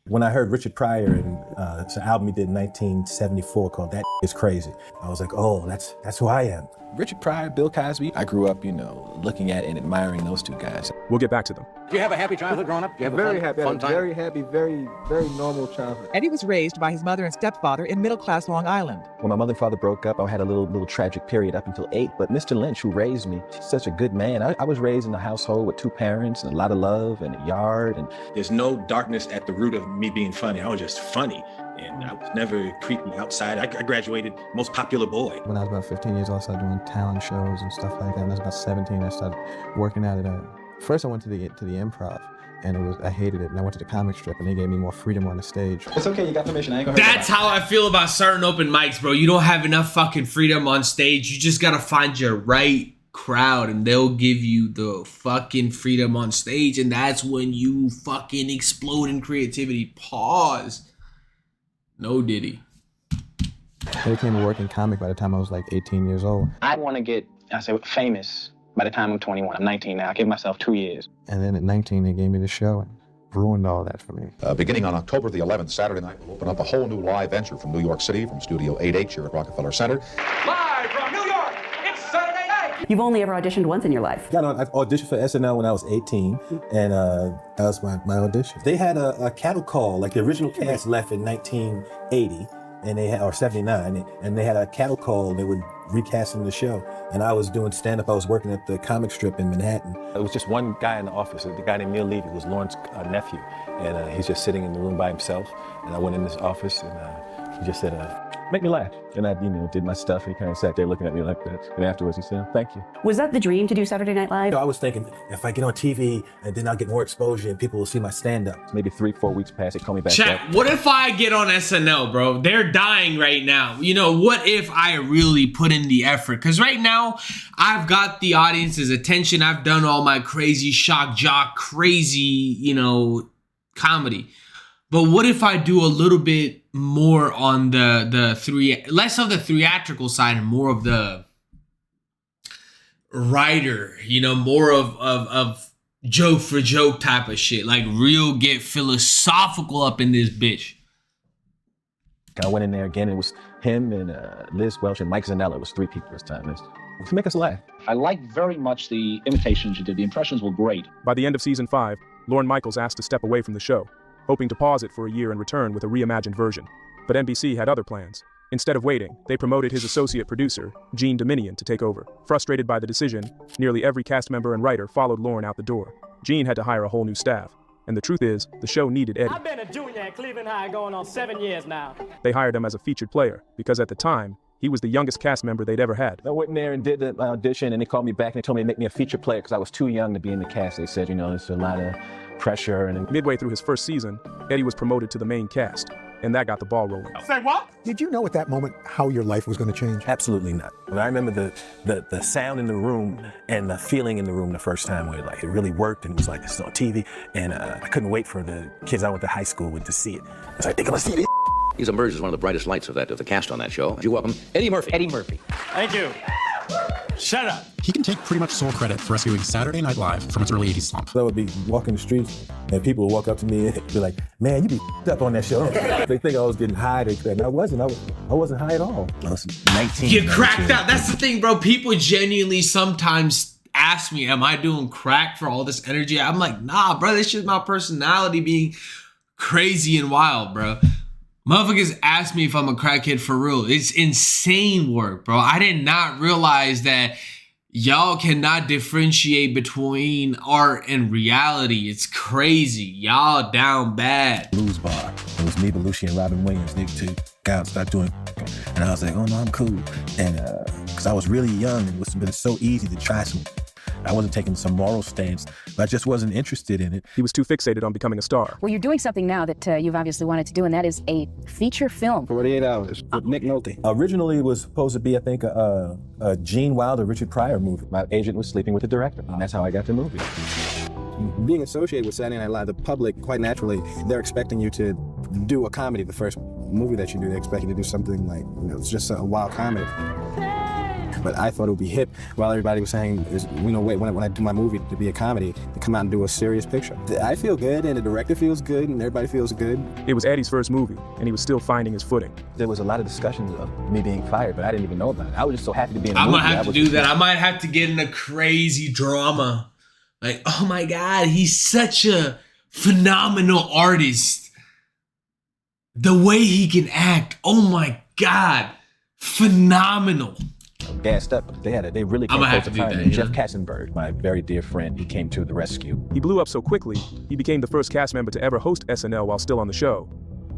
S8: When I heard Richard Pryor and it's an album he did in 1974 called That Is Crazy, I was like, oh, that's who I am. Richard Pryor, Bill Cosby. I grew up, looking at and admiring those two guys.
S19: We'll get back to them.
S7: Do you have a happy childhood growing up? Do you have a fun time?
S12: Very happy, very, very normal childhood.
S18: Eddie was raised by his mother and stepfather in middle-class Long Island.
S8: When my mother and father broke up, I had a little tragic period up until 8. But Mr. Lynch, who raised me, he's such a good man. I was raised in a household with 2 parents and a lot of love and a yard. And
S14: there's no darkness at the root of me being funny. I was just funny. And I was never creepy outside. I graduated most popular boy.
S12: When I was about 15 years old, I started doing talent shows and stuff like that. When I was about 17, I started working at it. First, I went to the Improv, and I hated it. And I went to the comic strip, and they gave me more freedom on the stage. It's okay, you got permission. I ain't gonna.
S1: That's how I feel about certain open mics, bro. You don't have enough fucking freedom on stage. You just gotta find your right crowd, and they'll give you the fucking freedom on stage, and that's when you fucking explode in creativity. Pause. No Diddy.
S12: I became a working comic by the time I was like 18 years old.
S4: I want to get, famous by the time I'm 21. I'm 19 now. I give myself 2 years.
S12: And then at 19, they gave me the show and ruined all that for me.
S16: Beginning on October the 11th, Saturday night, we'll open up a whole new live venture from New York City, from Studio 8H here at Rockefeller Center.
S23: Live from New York, it's Saturday night.
S13: You've only ever auditioned once in your life.
S8: I auditioned for SNL when I was 18, and that was my audition. They had a cattle call, like the original cast left in 1980, and they had, or 79, and they had a cattle call. They were recasting the show, and I was doing stand-up. I was working at the comic strip in Manhattan. It was just one guy in the office, the guy named Neil Levy, was Lawrence's nephew, and he's just sitting in the room by himself, and I went in his office, and he just said, make me laugh. And I, did my stuff, and he kind of sat there looking at me like that. And afterwards he said, thank you.
S13: Was that the dream to do Saturday Night Live?
S8: I was thinking, if I get on TV, and then I'll get more exposure, and people will see my stand-up. Maybe 3-4 weeks pass, they call me back.
S1: Chat, what if I get on SNL, bro? They're dying right now. What if I really put in the effort? Because right now, I've got the audience's attention. I've done all my crazy shock jock, crazy, comedy. But what if I do a little bit more on less of the theatrical side and more of the writer, more of joke for joke type of shit, like real get philosophical up in this bitch.
S8: I went in there again. It was him and Liz Welch and Mike Zanella. It was 3 people this time. To make us laugh.
S21: I liked very much the imitations you did. The impressions were great.
S19: By the end of season 5, Lorne Michaels asked to step away from the show, hoping to pause it for a year and return with a reimagined version. But NBC had other plans. Instead of waiting, they promoted his associate producer, Gene Dominion, to take over. Frustrated by the decision, nearly every cast member and writer followed Lorne out the door. Gene had to hire a whole new staff. And the truth is, the show needed Eddie.
S25: I've been a junior at Cleveland High going on 7 years now.
S19: They hired him as a featured player, because at the time, he was the youngest cast member they'd ever had.
S8: I went in there and did the audition, and they called me back and they told me to make me a feature player because I was too young to be in the cast. They said, there's a lot of pressure. And
S19: midway through his first season, Eddie was promoted to the main cast, and that got the ball rolling.
S23: Say what?
S20: Did you know at that moment how your life was going to change?
S8: Absolutely not. I remember the sound in the room and the feeling in the room the first time where it really worked, and it was like this on TV, and I couldn't wait for the kids I went to high school with to see it. I was like, they're going to see it.
S26: He's emerged as one of the brightest lights of the cast on that show. You welcome Eddy Murphy.
S13: Eddy Murphy.
S25: Thank you. Shut up.
S29: He can take pretty much sole credit for rescuing Saturday Night Live from its early 80s slump.
S8: I would be walking the streets, and people would walk up to me and be like, man, you be up on that show. They think I was getting high, and I wasn't. I wasn't high at all. I was 19.
S1: You cracked out. That's the thing, bro. People genuinely sometimes ask me, am I doing crack for all this energy? I'm like, nah, bro, it's just my personality being crazy and wild, bro. Motherfuckers ask me if I'm a crackhead for real. It's insane work, bro. I did not realize that Y'all cannot differentiate between art and reality. It's crazy. Y'all down bad.
S8: Blues bar. It was me, Belushi, and Robin Williams. They two guys start doing, and I was like, oh no, I'm cool. And because I was really young, and it was so easy to try some. I wasn't taking some moral stance, but I just wasn't interested in it.
S19: He was too fixated on becoming a star.
S2: Well, you're doing something now that you've obviously wanted to do, and that is a feature film.
S12: 48 Hours with Nick Nolte.
S8: Originally, it was supposed to be, I think, a Gene Wilder, Richard Pryor movie. My agent was sleeping with the director, and that's how I got the movie.
S12: Being associated with Saturday Night Live, the public, quite naturally, they're expecting you to do a comedy. The first movie that you do, they expect you to do something like, it's just a wild comedy. But I thought it would be hip while everybody was saying, wait, when I do my movie to be a comedy, to come out and do a serious picture. I feel good, and the director feels good, and everybody feels good.
S19: It was Eddy's first movie, and he was still finding his footing.
S8: There was a lot of discussions of me being fired, but I didn't even know about it. I was just so happy to be in a movie.
S1: I'm gonna have to do that. I might have to get in a crazy drama. Like, oh my God, he's such a phenomenal artist. The way he can act, oh my God, phenomenal.
S8: Gassed up. They really came close to finding me. Jeff Katzenberg, my very dear friend, he came to the rescue.
S19: He blew up so quickly, he became the first cast member to ever host SNL while still on the show,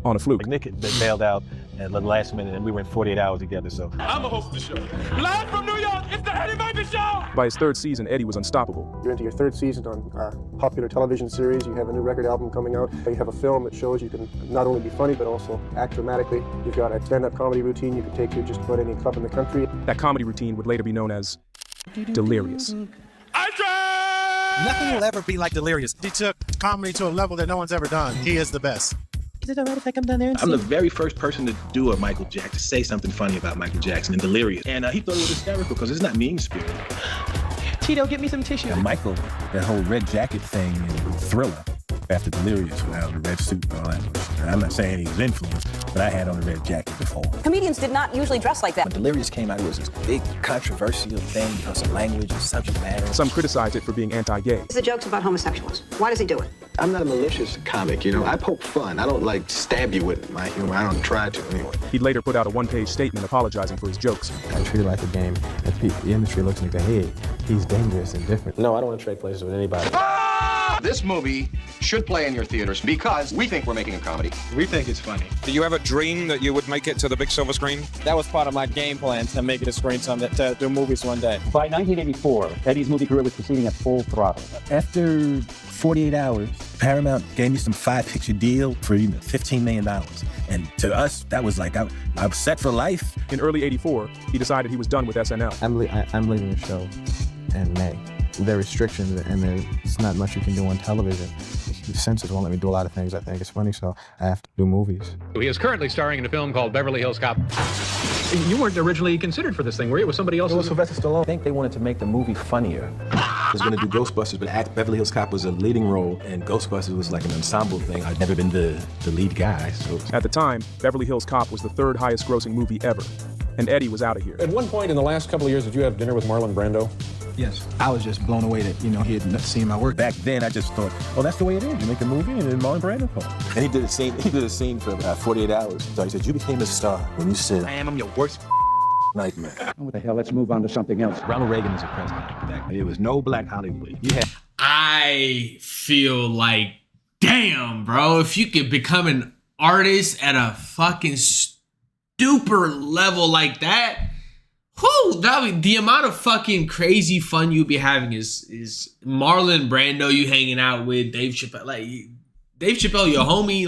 S19: on a fluke.
S6: Nick had been bailed out at the last minute, and we went 48 hours together, so.
S23: I'm the host of the show. Live from New York, it's the Eddy Murphy Show!
S19: By his third season, Eddy was unstoppable.
S5: You're into your third season on a popular television series. You have a new record album coming out. You have a film that shows you can not only be funny, but also act dramatically. You've got a stand-up comedy routine you can take to just about any club in the country.
S19: That comedy routine would later be known as Delirious.
S9: Nothing will ever be like Delirious. He took comedy to a level that no one's ever done. He is the best.
S14: Is it all right if I come down there and I'm the very first person to do a Michael Jackson, to say something funny about Michael Jackson in Delirious. And he thought it was hysterical because it's not mean-spirited.
S6: Tito, get me some tissue.
S8: And Michael, that whole red jacket thing in Thriller, after Delirious, without the red suit and all that. I'm not saying he was influenced, but I had on a red jacket before.
S13: Comedians did not usually dress like that.
S8: When Delirious came out, it was this big controversial thing because of language and subject matter.
S19: Some criticized it for being anti-gay.
S13: The joke's about homosexuals. Why does he do it?
S27: I'm not a malicious comic, I poke fun. I don't stab you with my humor. I don't try to anyway.
S19: He'd later put out a one-page statement apologizing for his jokes.
S12: I treat it like a game. The industry looks like, hey, he's dangerous and different.
S6: No, I don't want to trade places with anybody.
S7: This movie should play in your theaters because we think we're making a comedy.
S14: We think it's funny.
S10: Do you ever dream that you would make it to the big silver screen?
S11: That was part of my game plan, to make it a screen someday, to do movies one day.
S15: By 1984, Eddy's movie career was proceeding at full throttle.
S8: After 48 hours, Paramount gave me some 5-picture deal for $15 million. And to us, that was like, I was set for life.
S19: In early '84, he decided he was done with SNL.
S12: I'm leaving the show in May. There are restrictions, and there's not much you can do on television. The censors won't let me do a lot of things. I think it's funny, so I have to do movies.
S17: He is currently starring in a film called Beverly Hills Cop.
S6: You weren't originally considered for this thing, were you? It was somebody else?
S8: It was Sylvester Stallone. I think they wanted to make the movie funnier. I was going to do Ghostbusters, but Beverly Hills Cop was a leading role, and Ghostbusters was like an ensemble thing. I'd never been the lead guy, so.
S19: At the time, Beverly Hills Cop was the third highest grossing movie ever, and Eddy was out of here.
S23: At one point in the last couple of years, did you have dinner with Marlon Brando?
S12: Yes. I was just blown away that, he had seen my work.
S8: Back then, I just thought, oh, that's the way it is. You make a movie and then Marlon Brando comes. And he did a scene for 48 hours. So he said, you became a star when you said,
S6: I'm your worst
S8: nightmare.
S15: What the hell, let's move on to something else.
S8: Ronald Reagan was a president. There was no black Hollywood.
S1: I feel like, damn, bro, if you could become an artist at a fucking stupor level like that, whoo, the amount of fucking crazy fun you'd be having is Marlon Brando you hanging out with, Dave Chappelle, Dave Chappelle, your homie,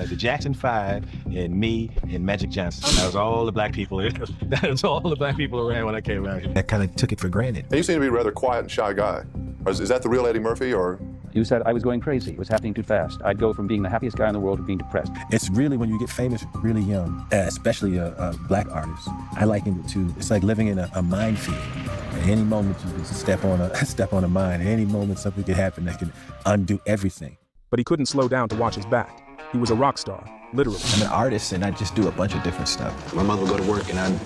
S8: The Jackson 5 and me and Magic Johnson. That was all the black people. That was all the black people around when I came out here. I kind of took it for granted.
S24: You seem to be a rather quiet and shy guy. Is that the real Eddy Murphy, or?
S15: You said I was going crazy. It was happening too fast. I'd go from being the happiest guy in the world to being depressed.
S8: It's really when you get famous really young, especially a black artist. I liken it to, it's like living in a minefield. At any moment you can step on a mine. At any moment something could happen that can undo everything.
S19: But he couldn't slow down to watch his back. He was a rock star, literally.
S8: I'm an artist and I just do a bunch of different stuff.
S27: My mother would go to work and I'd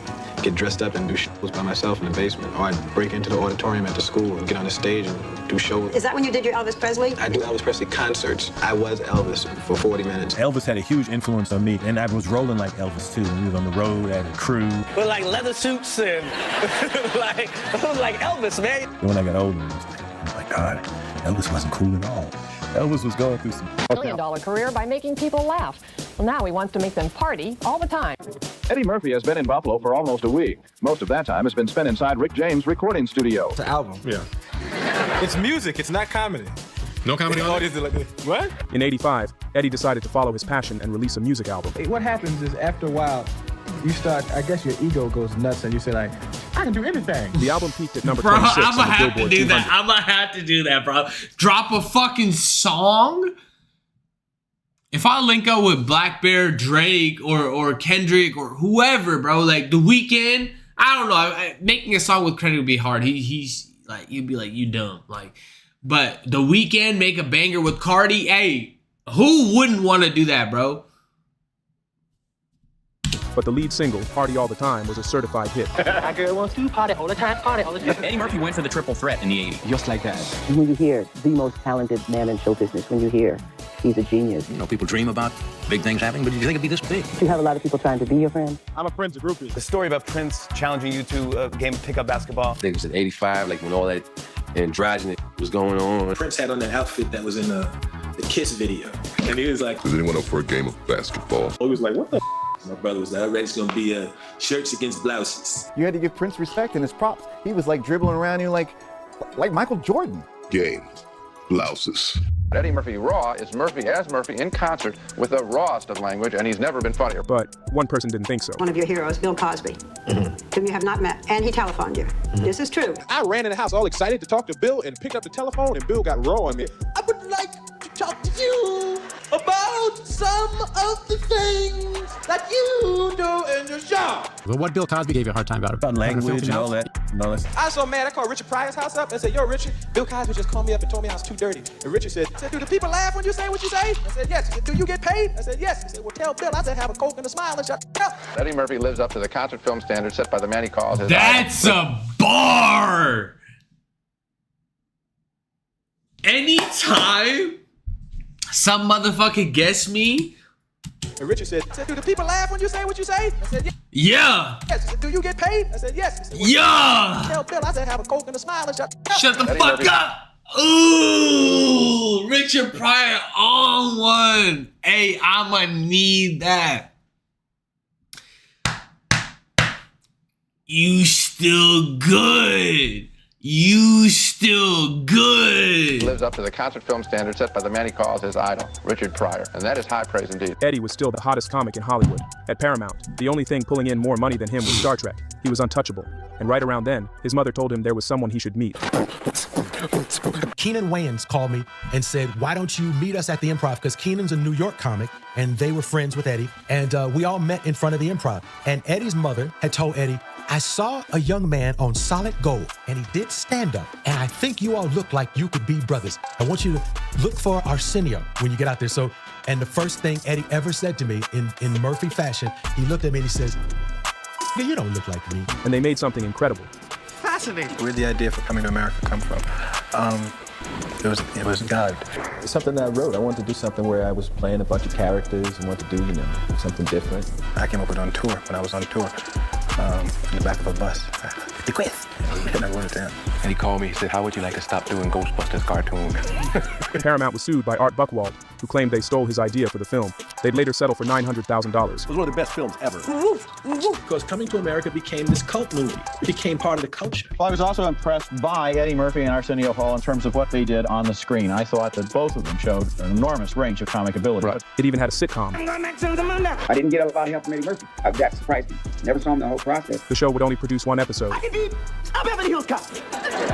S27: get dressed up and do shows by myself in the basement. Or I'd break into the auditorium at the school and get on the stage and do shows.
S13: Is that when you did your Elvis Presley?
S27: I do Elvis Presley concerts. I was Elvis for 40 minutes.
S8: Elvis had a huge influence on me, and I was rolling like Elvis too. When we was on the road, I had a crew.
S11: With like leather suits and like Elvis, man.
S8: And when I got older, it was like, oh my God, Elvis wasn't cool at all. Elvis was going through some
S3: $1 million career by making people laugh. Well, now he wants to make them party all the time.
S15: Eddie Murphy has been in Buffalo for almost a week. Most of that time has been spent inside Rick James' recording studio.
S9: It's an album. Yeah. It's music. It's not comedy.
S10: No comedy on it?
S9: What?
S19: In '85, Eddie decided to follow his passion and release a music album.
S12: What happens is after a while, you start, I guess your ego goes nuts and you say like, I can do anything.
S19: The album peaked at number
S1: Bro,
S19: 26
S1: I'm
S19: on
S1: gonna
S19: the
S1: have to
S19: Billboard
S1: do
S19: 200.
S1: that. I'm gonna have to do that, bro. Drop a fucking song. If I link up with Black Bear, Drake, or Kendrick, or whoever, bro, like The Weeknd, I don't know. Making a song with Kendrick would be hard. He's like, you'd be like, you dumb. Like, but The Weeknd make a banger with Cardi. Hey, who wouldn't want to do that, bro?
S19: But the lead single, Party All the Time, was a certified hit.
S3: My girl wants to party all the time, party all the time.
S15: Eddie Murphy went for the triple threat in the 80s.
S12: Just like that.
S4: When you hear the most talented man in show business, when you hear he's a genius.
S15: You know, people dream about big things happening, but did you think it'd be this big?
S4: You have a lot of people trying to be your friend.
S9: I'm a Prince groupie.
S11: The story about Prince challenging you to a game of pickup basketball.
S16: I think it was in '85, like when all that androgynous was going on.
S14: Prince had on that outfit that was in the Kiss video. And he was like,
S24: Is anyone up for a game of basketball?
S14: he was like, what the My brother was like, all right, it's going to be shirts against blouses.
S18: You had to give Prince respect and his props. He was like dribbling around you like Michael Jordan.
S24: Game. Blouses.
S15: Eddie Murphy Raw is Murphy as Murphy in concert with the rawest of language, and he's never been funnier.
S19: But one person didn't think so.
S13: One of your heroes, Bill Cosby, whom you have not met, and he telephoned you. This is true.
S9: I ran in the house all excited to talk to Bill and picked up the telephone and Bill got raw on me. I would like to talk to you about some of the things that you do in your show.
S29: Well, what Bill Cosby gave you a hard time about
S8: language and all that.
S9: I was so mad, I called Richard Pryor's house up and said, yo, Richard, Bill Cosby just called me up and told me I was too dirty. And Richard said, do the people laugh when you say what you say? I said, yes. He said, do you get paid? I said, yes. He said, well, tell Bill. I said, have a Coke and a smile and shut up.
S15: Eddie Murphy lives up to the concert film standard set by the man he calls his
S1: That's a bar. Anytime some motherfucker gets me.
S9: And Richard said, do the people laugh when you say what you say? I said,
S1: yeah.
S9: Yes. He said, do you get paid? I said, yes. He said, well,
S1: yeah.
S9: Tell Bill. I said, have a Coke and a smile and shut up.
S1: Shut the fuck up. Ooh, Richard Pryor on one. Hey, I'ma need that. You still good. You still good.
S15: lives up to the concert film standard set by the man he calls his idol, Richard Pryor, and that is high praise indeed.
S19: Eddie was still the hottest comic in Hollywood. At Paramount, the only thing pulling in more money than him was Star Trek. He was untouchable. And right around then, his mother told him there was someone he should meet.
S20: Keenan Wayans called me and said, why don't you meet us at the Improv? Because Keenan's a New York comic, and they were friends with Eddie. And we all met in front of the Improv. And Eddie's mother had told Eddie, I saw a young man on Solid Gold, and he did stand up. And I think you all look like you could be brothers. I want you to look for Arsenio when you get out there. So, and the first thing Eddie ever said to me in Murphy fashion, he looked at me and he says, you don't look like me.
S19: And they made something incredible.
S12: Fascinating. Where'd the idea for Coming to America come from? It was God.
S8: It's something that I wrote. I wanted to do something where I was playing a bunch of characters and wanted to do, something different.
S12: I came up with it on tour, when I was on tour, in the back of a bus. The quest. And I wrote it down.
S15: And he called me, he said, how would you like to stop doing Ghostbusters cartoons?
S19: Paramount was sued by Art Buchwald, who claimed they stole his idea for the film. They'd later settle for $900,000.
S21: It was one of the best films ever. Because Coming to America became this cult movie. It became part of the culture.
S15: Well, I was also impressed by Eddie Murphy and Arsenio Hall in terms of what they did on the screen. I thought that both of them showed an enormous range of comic ability.
S19: Right. It even had a sitcom.
S22: I'm going back to the moon now. I didn't get a lot of help from Eddie Murphy. That surprised me. Never saw him the whole process.
S19: The show would only produce one episode.
S22: I can be a Beverly Hills Cop.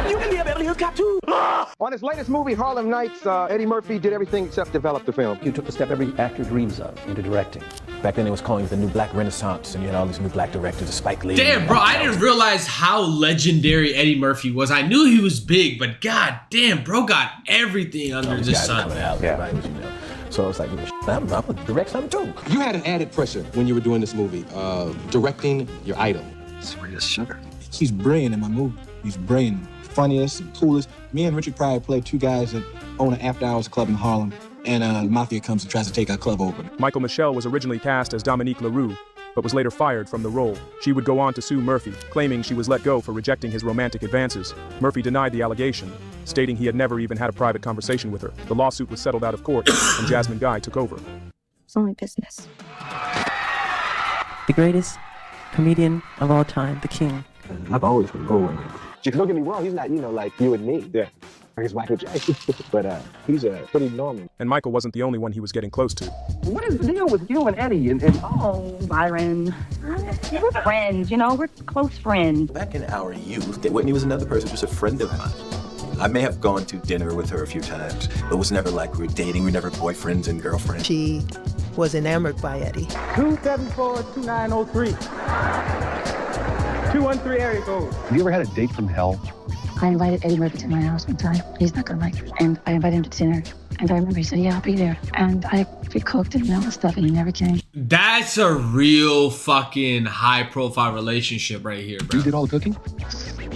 S22: You can be a Beverly Hills Cop too.
S5: On his latest movie, Harlem Nights, Eddie Murphy did everything except develop the film.
S8: You took the step every actor dreams of into directing. Back then, it was calling it the new black renaissance, and you had all these new black directors, Spike Lee.
S1: Damn, bro, I didn't realize how legendary Eddie Murphy was. I knew he was big, but god damn, bro got everything under the sun.
S8: So it's like, I'm gonna direct something too.
S26: You had an added pressure when you were doing this movie, directing your idol.
S2: Sweet as sugar.
S12: He's brilliant in my movie. He's brilliant, funniest, and coolest. Me and Richard Pryor play two guys that own an after-hours club in Harlem, and the mafia comes and tries to take our club over.
S19: Michael Michelle was originally cast as Dominique LaRue, but was later fired from the role. She would go on to sue Murphy, claiming she was let go for rejecting his romantic advances. Murphy denied the allegation, stating he had never even had a private conversation with her. The lawsuit was settled out of court, and Jasmine Guy took over.
S6: It's only business. The greatest comedian of all time, the king.
S12: I've always been cool with him. Don't get me wrong, he's not, like you and me. Yeah. He's Michael Jackson, but he's pretty normal.
S19: And Michael wasn't the only one he was getting close to.
S4: What is the deal with you and Eddie?
S6: Oh, Byron, we're friends, we're close friends.
S8: Back in our youth, Whitney was another person, just a friend of mine. I may have gone to dinner with her a few times, but it was never like we were dating. We were never boyfriends and girlfriends.
S7: She was enamored by Eddie.
S9: 274-2903. 213 area code.
S2: Have you ever had a date from hell?
S6: I invited Eddy Murphy to my house one time. He's not gonna like it. And I invited him to dinner. And I remember he said, yeah, I'll be there. And I pre-cooked and all the stuff, and he never came.
S1: That's a real fucking high-profile relationship right here, bro.
S2: You did all the cooking?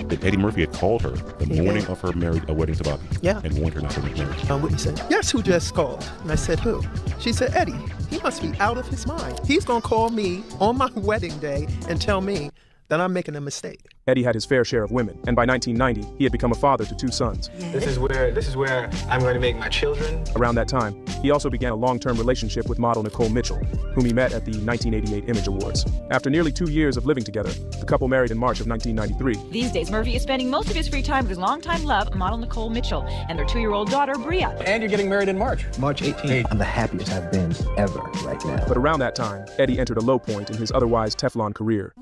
S17: That Eddy Murphy had called her the morning of her wedding to Bobby.
S7: Yeah.
S17: And warned her not to get married.
S7: Whitney said, guess who just called? And I said, who? She said, Eddie. He must be out of his mind. He's gonna call me on my wedding day and tell me that I'm making a mistake.
S19: Eddie had his fair share of women, and by 1990, he had become a father to 2 sons.
S12: This is where I'm going to make my children.
S19: Around that time, he also began a long-term relationship with model Nicole Mitchell, whom he met at the 1988 Image Awards. After nearly 2 years of living together, the couple married in March of 1993.
S23: These days, Murphy is spending most of his free time with his longtime love, model Nicole Mitchell, and their 2-year-old daughter, Bria.
S12: And you're getting married in March 18th. I'm the happiest I've been ever right now.
S19: But around that time, Eddie entered a low point in his otherwise Teflon career.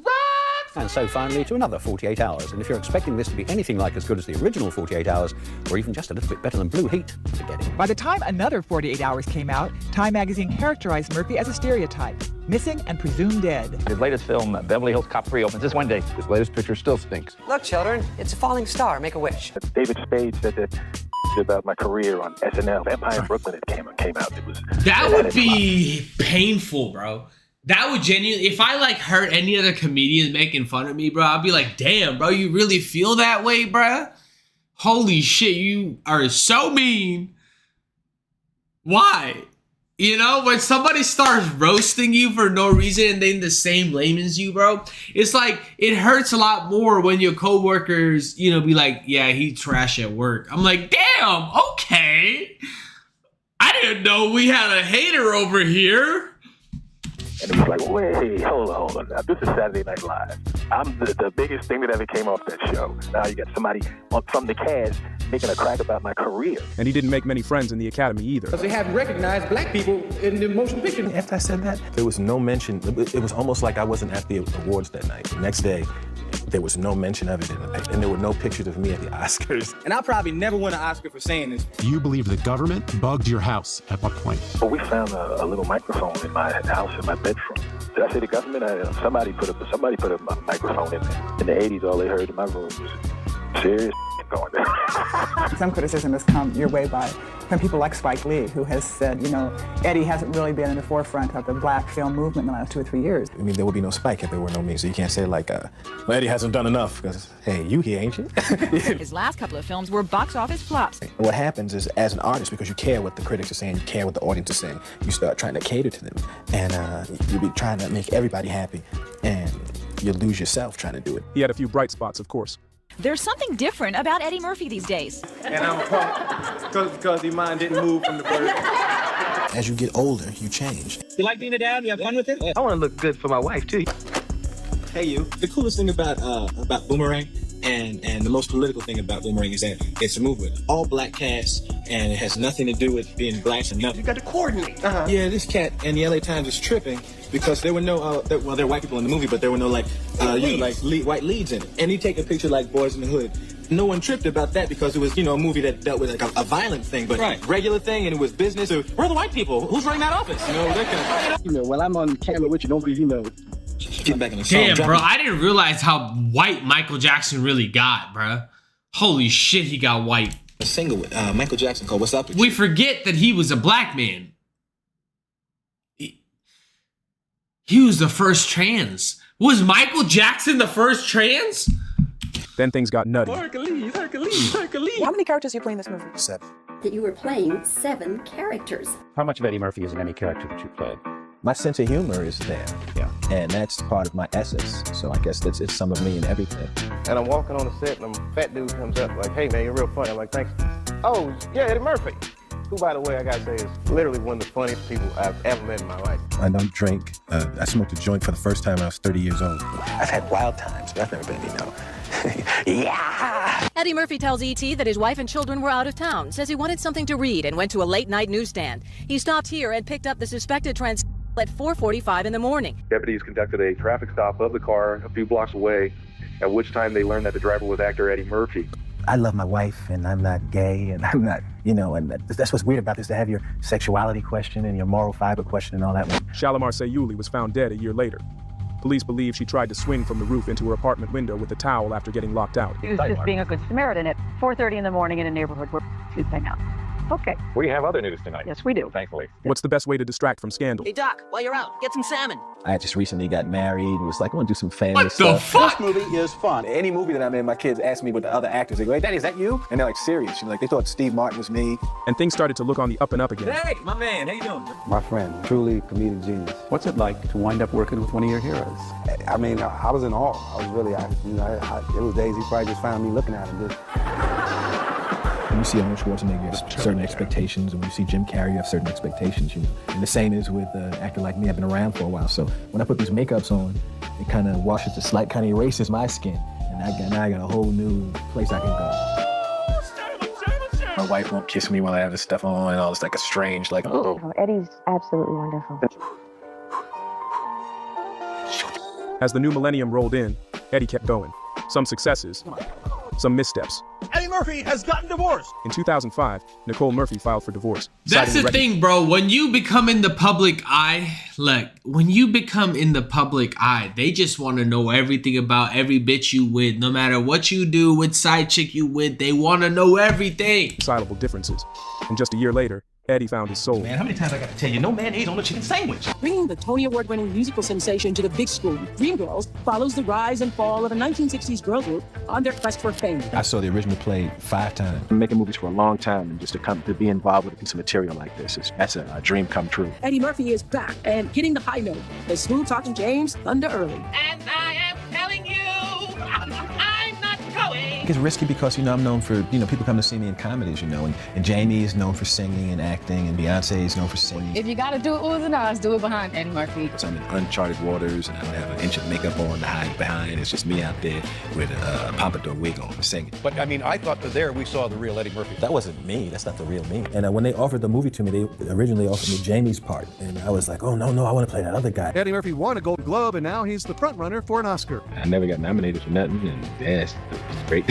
S2: And so finally to another 48 hours. And if you're expecting this to be anything like as good as the original 48 hours, or even just a little bit better than Blue Heat, forget it.
S25: By the time another 48 hours came out, Time magazine characterized Murphy as a stereotype, missing and presumed dead.
S11: His latest film, Beverly Hills Cop 3, opens this Wednesday.
S2: His latest picture still stinks.
S26: Look, children, it's a falling star. Make a wish.
S27: David Spade said that about my career on SNL. Vampire in Brooklyn came out. It was
S1: that would be painful, bro. That would genuinely, if I heard any other comedians making fun of me, bro, I'd be like, damn, bro, you really feel that way, bro? Holy shit, you are so mean. Why? When somebody starts roasting you for no reason and they in the same lane as you, bro, it's like, it hurts a lot more when your coworkers, be like, yeah, he trash at work. I'm like, damn, okay. I didn't know we had a hater over here.
S27: And it was like, wait, hold on. Now, this is Saturday Night Live. I'm the biggest thing that ever came off that show. Now you got somebody from the cast making a crack about my career.
S19: And he didn't make many friends in the Academy either.
S12: Because they haven't recognized black people in the motion picture.
S8: After I said that, there was no mention. It was almost like I wasn't at the awards that night. The next day, there was no mention of it in the paper. And there were no pictures of me at the Oscars.
S12: And I'll probably never win an Oscar for saying this.
S29: Do you believe the government bugged your house at what point?
S27: Well, we found a little microphone in my house, in my bedroom. Did I say the government? Somebody put a microphone in there. In the 80s, all they heard in my room was serious going there.
S28: Some criticism has come your way from people like Spike Lee, who has said, Eddie hasn't really been in the forefront of the black film movement in the last 2 or 3 years.
S8: I mean, there would be no Spike if there were no me, so you can't say well, Eddie hasn't done enough, because, hey, you here, ain't you?
S23: His last couple of films were box office flops.
S8: What happens is, as an artist, because you care what the critics are saying, you care what the audience is saying, you start trying to cater to them, and you'll be trying to make everybody happy, and you lose yourself trying to do it.
S19: He had a few bright spots, of course.
S23: There's something different about Eddie Murphy these days.
S12: And I'm pumped because your mind didn't move from the bird.
S8: As you get older, you change.
S12: You like being a dad? You have fun with it?
S2: I want to look good for my wife, too.
S12: Hey, you. The coolest thing about Boomerang and the most political thing about Boomerang is that it's a movement. All black cast, and it has nothing to do with being blacks and nothing.
S26: You got to coordinate.
S12: Yeah, this cat and the LA Times is tripping because there were no, there were white people in the movie, but there were no white leads in it. And you take a picture like Boys in the Hood. No one tripped about that because it was, a movie that dealt with a violent thing, but regular thing, and it was business. So, where are the white people? Who's running that office? That kind of.
S2: When I'm on camera with you, don't be,
S12: Get back in the song.
S1: Damn, bro, I didn't realize how white Michael Jackson really got, bro. Holy shit, he got white.
S12: A single with Michael Jackson called What's Up With You.
S1: We forget that he was a black man. He was the first trans Was Michael Jackson the first trans?
S19: Then things got nutty.
S28: Hercules. How many characters are you playing in this movie?
S8: 7.
S3: That you were playing 7 characters.
S2: How much of Eddie Murphy is in any character that you played?
S8: My sense of humor is there.
S2: Yeah.
S8: And that's part of my essence. So I guess it's some of me in everything.
S5: And I'm walking on the set, and a fat dude comes up like, "Hey man, you're real funny." I'm like, "Thanks." "Oh, yeah, Eddy Murphy." Who, by the way, I gotta say, is literally one of the funniest people I've ever met in my life.
S8: I don't drink. I smoked a joint for the first time when I was 30 years old. I've had wild times, but I've never been, yeah!
S10: Eddie Murphy tells E.T. that his wife and children were out of town, says he wanted something to read and went to a late-night newsstand. He stopped here and picked up the suspected trans at 4:45 in the morning.
S13: Deputies conducted a traffic stop of the car a few blocks away, at which time they learned that the driver was actor Eddy Murphy.
S8: I love my wife, and I'm not gay, and I'm not, and that's what's weird about this, to have your sexuality question and your moral fiber question and all that.
S19: Shalimar Sayuli was found dead a year later. Police believe she tried to swing from the roof into her apartment window with a towel after getting locked out.
S14: He was just being a good Samaritan at 4:30 in the morning in a neighborhood where kids hang out. Okay.
S15: We have other news tonight.
S14: Yes, we do.
S15: Thankfully.
S19: What's the best way to distract from scandal?
S16: Hey, Doc, while you're out, get some salmon.
S8: I just recently got married and was like, I want to do some family
S1: stuff. What the fuck?
S2: This movie is fun. Any movie that I'm in, my kids ask me with the other actors. They go, "Hey, Daddy, is that you?" And they're like, serious. Like, they thought Steve Martin was me.
S19: And things started to look on the up and up again.
S12: Hey, my man, how you doing?
S18: My friend, truly comedic genius.
S12: What's it like to wind up working with one of your heroes?
S18: I mean, I was in awe. I was really, it was days he probably just found me looking at him.
S8: When you see Arnold Schwarzenegger, you have certain expectations, and when you see Jim Carrey, you have certain expectations, And the same is with an actor like me. I've been around for a while, so when I put these makeups on, it kind of washes the slight, kind of erases my skin, and now I got a whole new place I can go. My wife won't kiss me while I have this stuff on, and all this like a strange, like, oh.
S6: Eddie's absolutely wonderful.
S19: As the new millennium rolled in, Eddie kept going. Some successes, some missteps.
S9: Eddie Murphy has gotten divorced.
S19: In 2005, Nicole Murphy filed for divorce.
S1: That's the thing, bro. When you become in the public eye, they just want to know everything about every bitch you with. No matter what you do, what side chick you with, they want to know everything.
S19: Reconcilable differences. And just a year later, Eddie found his soul.
S9: Man, how many times I got to tell you, no mayonnaise on a chicken sandwich?
S20: Bringing the Tony Award-winning musical sensation to the big screen, Dreamgirls follows the rise and fall of a 1960s girl group on their quest for fame.
S8: I saw the original play 5 times.
S2: I'm making movies for a long time, and just to be involved with a piece of material like this, that's a dream come true.
S20: Eddie Murphy is back and hitting the high note. The smooth talking James Thunder Early.
S16: And I am telling you, I'm not going.
S8: It's risky because, I'm known for, people come to see me in comedies, and Jamie is known for singing and acting, and Beyonce is known for singing.
S21: If you gotta do it with the Nas, do it behind Eddie Murphy.
S8: So I'm in uncharted waters, and I don't have an inch of makeup on to hide behind. It's just me out there with a pompadour wig on, singing.
S9: But, I thought that there we saw the real Eddie Murphy.
S8: That wasn't me. That's not the real me. And when they offered the movie to me, they originally offered me Jamie's part. And I was like, oh, no, I want to play that other guy.
S9: Eddie Murphy won a Golden Globe, and now he's the front runner for an Oscar.
S8: I never got nominated for nothing, and it's great.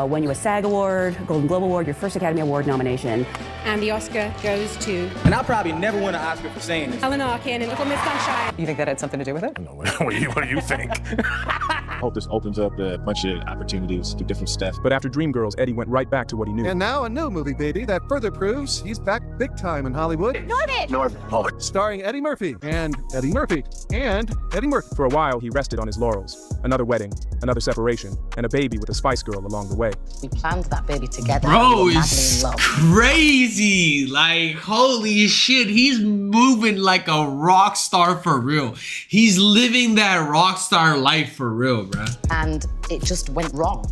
S24: When you a SAG Award, Golden Globe Award, your first Academy Award nomination.
S30: And the Oscar goes to...
S9: And I'll probably never win an Oscar for saying this.
S30: Eleanor Arkin and Little Miss Sunshine.
S28: You think that had something to do with it?
S8: No, what do you think? I hope this opens up a bunch of opportunities to do different stuff.
S19: But after Dreamgirls, Eddie went right back to what he knew.
S9: And now a new movie, baby, that further proves he's back big time in Hollywood.
S24: Norbit!
S9: Starring Eddie Murphy, and Eddie Murphy, and Eddie Murphy.
S19: For a while, he rested on his laurels. Another wedding, another separation, and a baby with a Spice Girl along the way.
S30: We planned that baby together.
S1: Bro is crazy. Like, holy shit. He's moving like a rock star for real. He's living that rock star life for real, bro.
S30: And it just went wrong.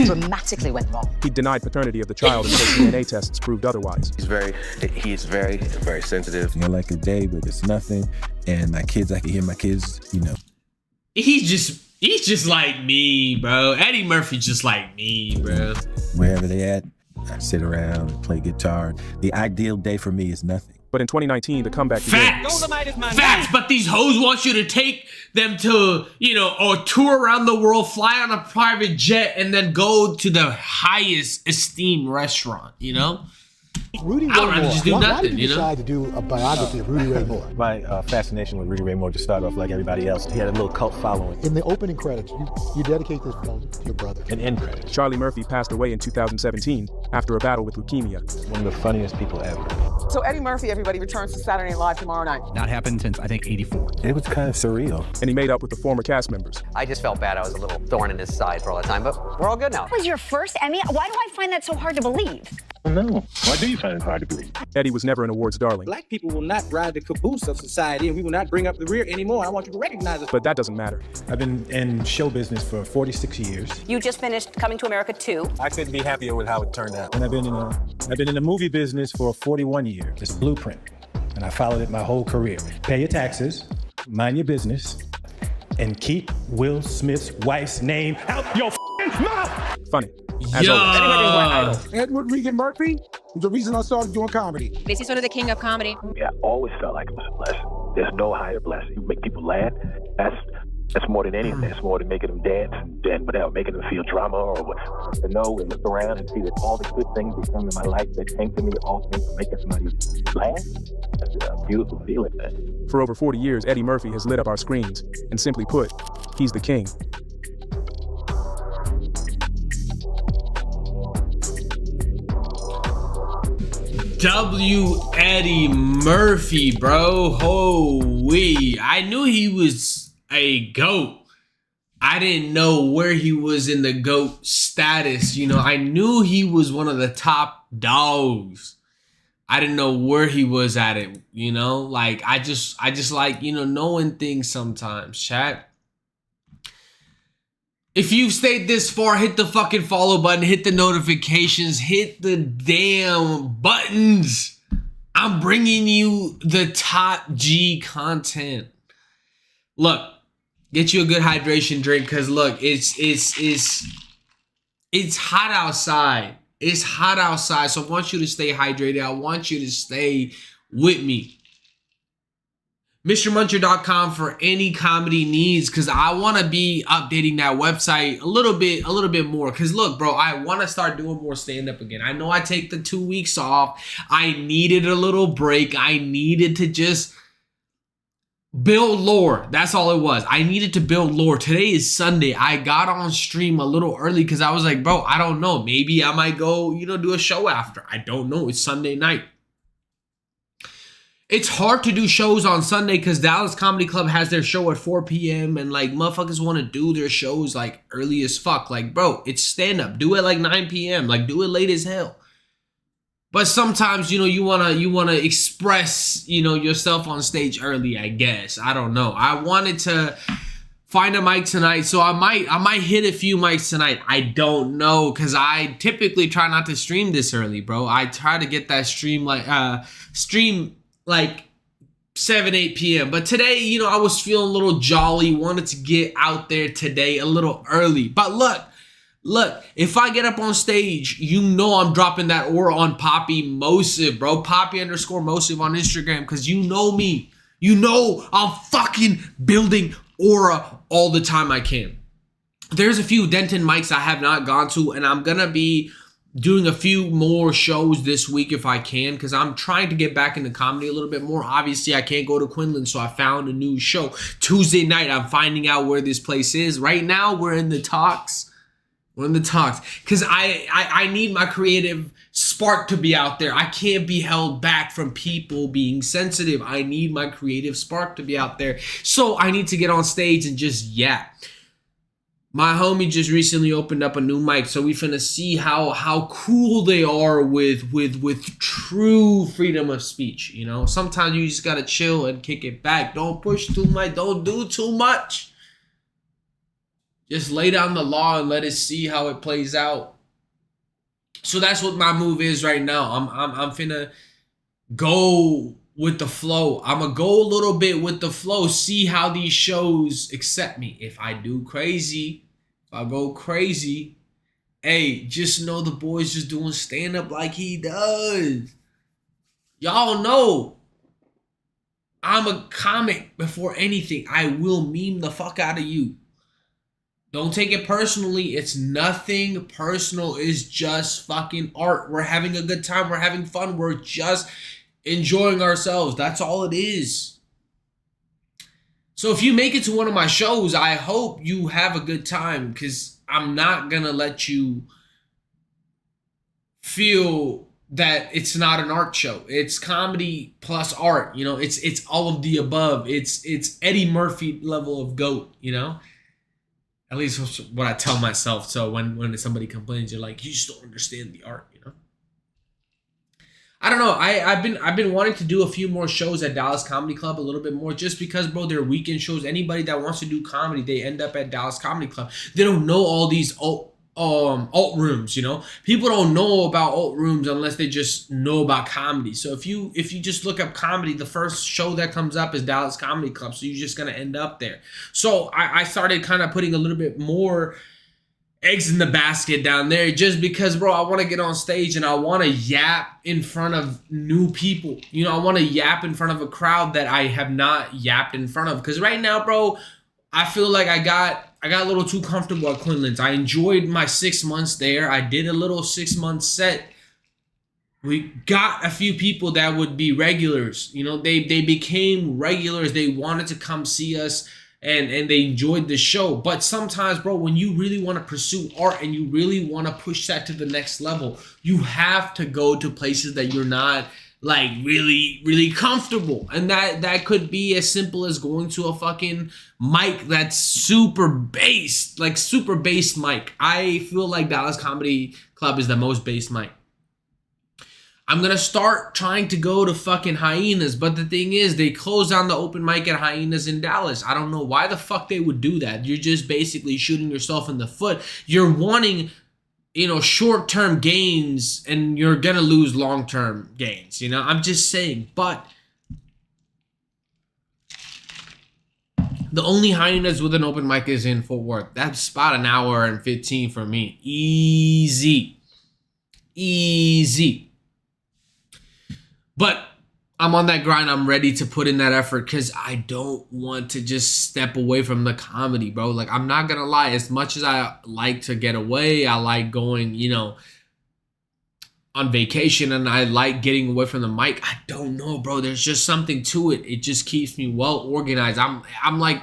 S30: Dramatically went wrong.
S19: He denied paternity of the child until DNA tests proved otherwise.
S31: He's very sensitive.
S8: Like a day where there's nothing, and my kids, I can hear my kids,
S1: He's just like me, bro. Eddie Murphy's just like me, bro.
S8: Wherever they at, I sit around and play guitar. The ideal day for me is nothing.
S19: But in 2019, the comeback began.
S1: Facts, but these hoes want you to take them to, or tour around the world, fly on a private jet, and then go to the highest esteemed restaurant,
S3: Rudy Ray
S1: I don't
S3: Moore.
S1: just do
S3: Why
S1: nothing,
S3: did
S1: you
S3: you
S1: know?
S3: decide to do a biography of Rudy Ray Moore?
S8: My fascination with Rudy Ray Moore just started off like everybody else. He had a little cult following.
S3: In the opening credits, you dedicate this film to your brother.
S8: An end credit.
S19: Charlie Murphy passed away in 2017 after a battle with leukemia.
S8: One of the funniest people ever.
S4: So Eddy Murphy, everybody, returns to Saturday Night Live tomorrow night.
S2: Not happened since, I think, 84.
S8: It was kind of surreal.
S19: And he made up with the former cast members.
S7: I just felt bad. I was a little thorn in his side for all the time, but we're all good now.
S11: That was your first Emmy? Why do I find that so hard to believe?
S31: No. Why do you find it hard to believe?
S19: Eddie was never an awards darling.
S17: Black people will not ride the caboose of society, and we will not bring up the rear anymore. I want you to recognize it.
S19: But that doesn't matter.
S8: I've been in show business for 46 years.
S11: You just finished Coming to America 2.
S8: I couldn't be happier with how it turned out. And I've been in the movie business for 41 years. It's Blueprint. And I followed it my whole career. Pay your taxes, mind your business, and keep Will Smith's wife's name out your mouth.
S19: Funny.
S1: Yo!
S17: Edward Regan Murphy is the reason I started doing comedy.
S10: This is sort of the king of comedy.
S31: Yeah, I always felt like it was a blessing. There's no higher blessing. You make people laugh. That's more than anything. It's more than making them dance and whatever, making them feel drama or what. To know and look around and see that all the good things that come in my life that came to me all came from making somebody laugh. That's a beautiful feeling, man.
S19: For over 40 years, Eddie Murphy has lit up our screens. And simply put, he's the king.
S1: Eddy Murphy, bro. Holy. I knew he was a GOAT. I didn't know where he was in the GOAT status. You know, I knew he was one of the top dogs. I didn't know where he was at it, you know? Like, I just like, you know, knowing things sometimes, chat. If you've stayed this far, hit the fucking follow button, hit the notifications, hit the damn buttons. I'm bringing you the top G content. Look, get you a good hydration drink, because look, it's hot outside. It's hot outside, so I want you to stay hydrated. I want you to stay with me. Mr.Muncher.com for any comedy needs, because I want to be updating that website a little bit more. Because look, bro, I want to start doing more stand-up again. I know I take the 2 weeks off. I needed a little break. I needed to just build lore. That's all it was. I needed to build lore. Today is Sunday. I got on stream a little early because I was like, bro, I don't know. Maybe I might go, you know, do a show after. I don't know. It's Sunday night. It's hard to do shows on Sunday because Dallas Comedy Club has their show at 4 p.m. and like motherfuckers want to do their shows like early as fuck. Like, bro, it's stand-up. Do it like 9 p.m. Like, do it late as hell. But sometimes, you know, you wanna express, you know, yourself on stage early, I guess. I don't know. I wanted to find a mic tonight, so I might hit a few mics tonight. I don't know, because I typically try not to stream this early, bro. I try to get that stream like 7, 8 p.m. But today, you know, I was feeling a little jolly, wanted to get out there today a little early. But look, if I get up on stage, you know I'm dropping that aura on Poppy Mosive, bro. Poppy_Mosive on Instagram, because you know me. You know I'm fucking building aura all the time I can. There's a few Denton mics I have not gone to, and I'm going to be doing a few more shows this week if I can, because I'm trying to get back into comedy a little bit more. Obviously, I can't go to Quinlan, so I found a new show. Tuesday night, I'm finding out where this place is. Right now, we're in the talks. We're in the talks. Because I need my creative spark to be out there. I can't be held back from people being sensitive. I need my creative spark to be out there. So I need to get on stage and just yap. My homie just recently opened up a new mic, so we finna see how cool they are with true freedom of speech. You know, sometimes you just gotta chill and kick it back. Don't push too much. Don't do too much. Just lay down the law and let it see how it plays out. So that's what my move is right now. I'm finna go with the flow. I'm gonna go a little bit with the flow. See how these shows accept me. If I do crazy. I go crazy, hey, just know the boy's just doing stand-up like he does. Y'all know I'm a comic before anything. I will meme the fuck out of you. Don't take it personally. It's nothing personal. It's just fucking art. We're having a good time. We're having fun. We're just enjoying ourselves. That's all it is. So if you make it to one of my shows, I hope you have a good time, because I'm not going to let you feel that it's not an art show. It's comedy plus art. You know, it's all of the above. It's Eddy Murphy level of GOAT, you know? At least what I tell myself. So when somebody complains, you're like, you just don't understand the art, you know? I don't know. I've been wanting to do a few more shows at Dallas Comedy Club, a little bit more, just because, bro, they're weekend shows. Anybody that wants to do comedy, they end up at Dallas Comedy Club. They don't know all these alt rooms, you know? People don't know about alt rooms unless they just know about comedy. So if you just look up comedy, the first show that comes up is Dallas Comedy Club. So you're just gonna end up there. So I started kind of putting a little bit more eggs in the basket down there, just because, bro, I want to get on stage and I want to yap in front of new people. You know, I want to yap in front of a crowd that I have not yapped in front of. Because right now, bro, I feel like I got a little too comfortable at Quinlan's. I enjoyed my 6 months there. I did a little 6-month set. We got a few people that would be regulars. You know, they became regulars. They wanted to come see us, and they enjoyed the show. But sometimes, bro, when you really want to pursue art and you really want to push that to the next level, you have to go to places that you're not like really comfortable. And that could be as simple as going to a fucking mic that's super bass, like super bass mic. I feel like Dallas Comedy Club is the most bass mic. I'm gonna start trying to go to fucking Hyenas, but the thing is, they closed down the open mic at Hyenas in Dallas. I don't know why the fuck they would do that. You're just basically shooting yourself in the foot. You're wanting, you know, short-term gains, and you're gonna lose long-term gains. You know, I'm just saying. But the only Hyenas with an open mic is in Fort Worth. That's about an hour and 15 for me. Easy. But I'm on that grind. I'm ready to put in that effort, because I don't want to just step away from the comedy, bro. Like, I'm not gonna lie. As much as I like to get away, I like going, you know, on vacation, and I like getting away from the mic, I don't know, bro. There's just something to it. It just keeps me well organized. I'm like,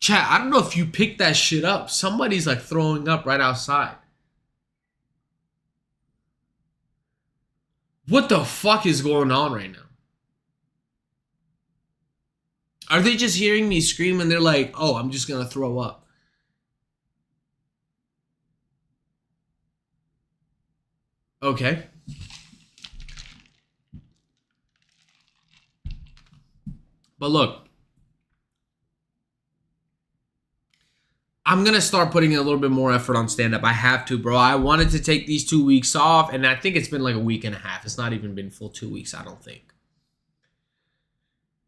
S1: chat, I don't know if you picked that shit up. Somebody's like throwing up right outside. What the fuck is going on right now? Are they just hearing me scream and they're like, oh, I'm just gonna throw up? Okay. But look, I'm going to start putting in a little bit more effort on stand-up. I have to, bro. I wanted to take these 2 weeks off, and I think it's been like a week and a half. It's not even been full 2 weeks, I don't think.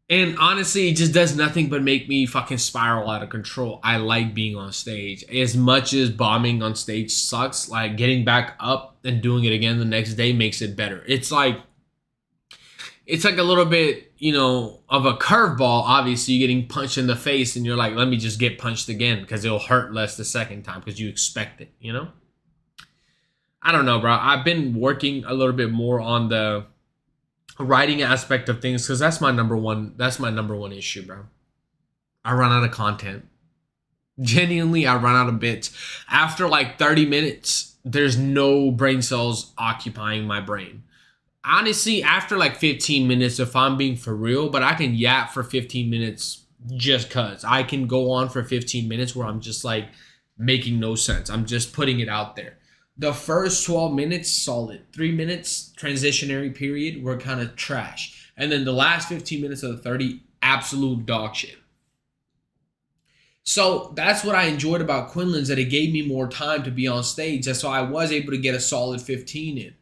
S1: And honestly, it just does nothing but make me fucking spiral out of control. I like being on stage. As much as bombing on stage sucks, like getting back up and doing it again the next day makes it better. It's like a little bit, you know, of a curveball. Obviously, you're getting punched in the face and you're like, let me just get punched again, because it'll hurt less the second time because you expect it, you know? I don't know, bro. I've been working a little bit more on the writing aspect of things, because that's my number one issue, bro. I run out of content. Genuinely, I run out of bits. After like 30 minutes, there's no brain cells occupying my brain. Honestly, after like 15 minutes, if I'm being for real, but I can yap for 15 minutes just cause. I can go on for 15 minutes where I'm just like making no sense. I'm just putting it out there. The first 12 minutes, solid. 3 minutes, transitionary period, were kind of trash. And then the last 15 minutes of the 30, absolute dog shit. So that's what I enjoyed about Quinlan's, that it gave me more time to be on stage. And so I was able to get a solid 15 in.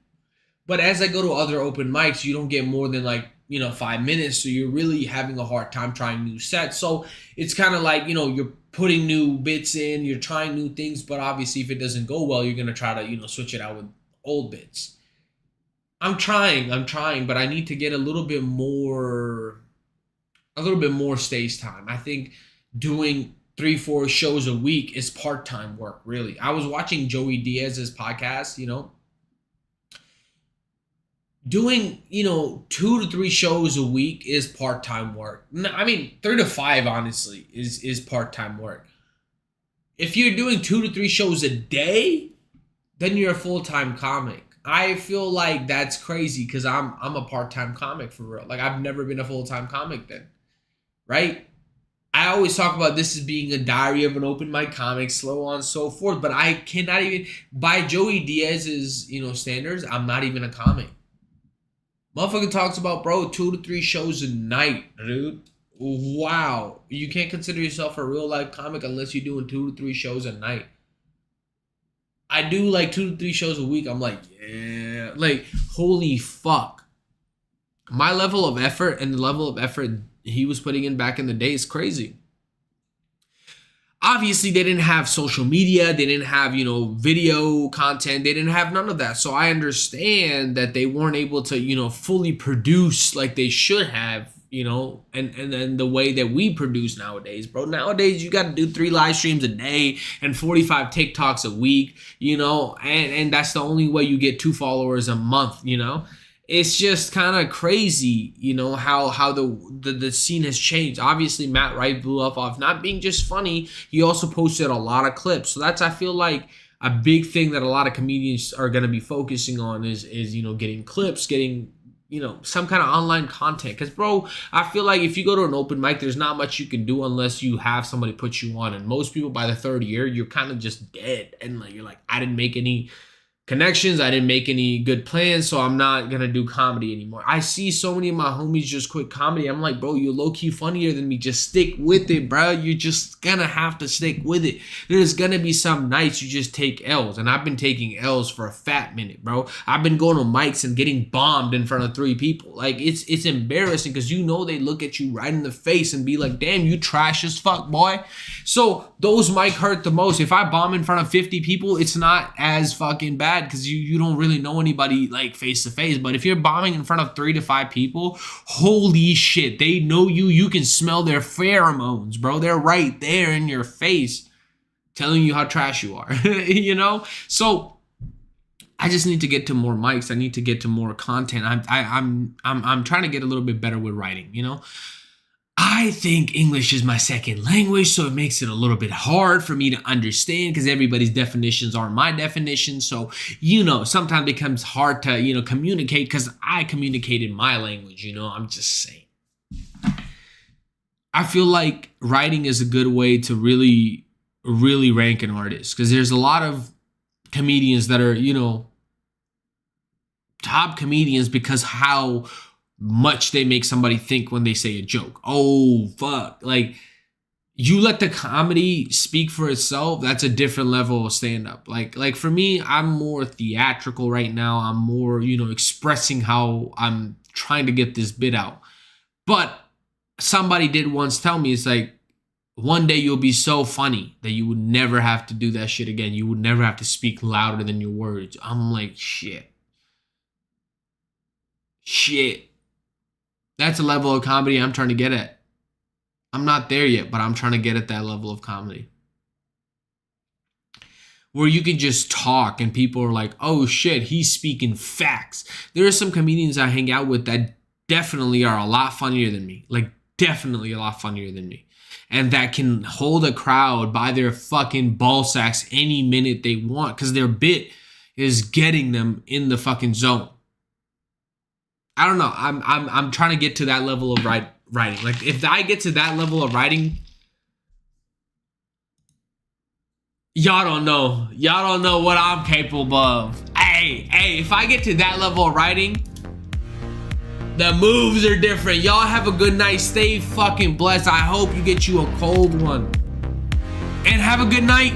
S1: But as I go to other open mics, you don't get more than like, 5 minutes. So you're really having a hard time trying new sets. So it's kind of like, you're putting new bits in, you're trying new things. But obviously if it doesn't go well, you're going to try to, switch it out with old bits. I'm trying, but I need to get a little bit more stage time. I think doing 3-4 shows a week is part-time work, really. I was watching Joey Diaz's podcast, you know. Doing, 2 to 3 shows a week is part-time work. I mean, 3 to 5, honestly, is part-time work. If you're doing 2 to 3 shows a day, then you're a full-time comic. I feel like that's crazy because I'm a part-time comic for real. Like, I've never been a full-time comic then, right? I always talk about this as being a diary of an open mic comic, so on and so forth, but I cannot even, by Joey Diaz's, standards, I'm not even a comic. Motherfucker talks about, bro, 2 to 3 shows a night, dude. Wow. You can't consider yourself a real life comic unless you're doing 2 to 3 shows a night. I do like 2 to 3 shows a week. I'm like, yeah. Like, holy fuck. My level of effort and the level of effort he was putting in back in the day is crazy. Obviously, they didn't have social media. They didn't have, video content. They didn't have none of that. So I understand that they weren't able to, fully produce like they should have, and the way that we produce nowadays, bro. Nowadays, you got to do 3 live streams a day and 45 TikToks a week, and that's the only way you get 2 followers a month, It's just kind of crazy, how the scene has changed. Obviously, Matt Wright blew up off not being just funny. He also posted a lot of clips. So that's, I feel like, a big thing that a lot of comedians are going to be focusing on is getting clips, getting, some kind of online content. Because, bro, I feel like if you go to an open mic, there's not much you can do unless you have somebody put you on. And most people, by the 3rd year, you're kind of just dead. And you're like, I didn't make any connections, I didn't make any good plans, so I'm not gonna do comedy anymore. I see so many of my homies just quit comedy. I'm like, bro, you're low-key funnier than me. Just stick with it, bro. You're just gonna have to stick with it. There's gonna be some nights you just take L's, and I've been taking L's for a fat minute, bro. I've been going to mics and getting bombed in front of 3 people. Like, it's embarrassing because they look at you right in the face and be like, damn, you trash as fuck, boy. So those might hurt the most. If I bomb in front of 50 people, it's not as fucking bad because you don't really know anybody like face to face. But if you're bombing in front of 3 to 5 people, holy shit, they know you can smell their pheromones, bro. They're right there in your face telling you how trash you are. So I just need to get to more mics. I need to get to more content. I'm trying to get a little bit better with writing, I think English is my second language, so it makes it a little bit hard for me to understand because everybody's definitions aren't my definitions. So, sometimes it becomes hard to, communicate because I communicate in my language, I'm just saying. I feel like writing is a good way to really, really rank an artist because there's a lot of comedians that are, top comedians because how much they make somebody think when they say a joke. Oh, fuck. Like, you let the comedy speak for itself. That's a different level of stand-up. Like for me, I'm more theatrical right now. I'm more, expressing how I'm trying to get this bit out. But somebody did once tell me, it's like, one day you'll be so funny that you would never have to do that shit again. You would never have to speak louder than your words. I'm like, shit. That's a level of comedy I'm trying to get at. I'm not there yet, but I'm trying to get at that level of comedy. Where you can just talk and people are like, oh shit, he's speaking facts. There are some comedians I hang out with that definitely are a lot funnier than me. Like, definitely a lot funnier than me. And that can hold a crowd by their fucking ball sacks any minute they want because their bit is getting them in the fucking zone. I don't know. I'm trying to get to that level of writing. Like, if I get to that level of writing, y'all don't know. Y'all don't know what I'm capable of. Hey, if I get to that level of writing, the moves are different. Y'all have a good night. Stay fucking blessed. I hope you get you a cold one. And have a good night.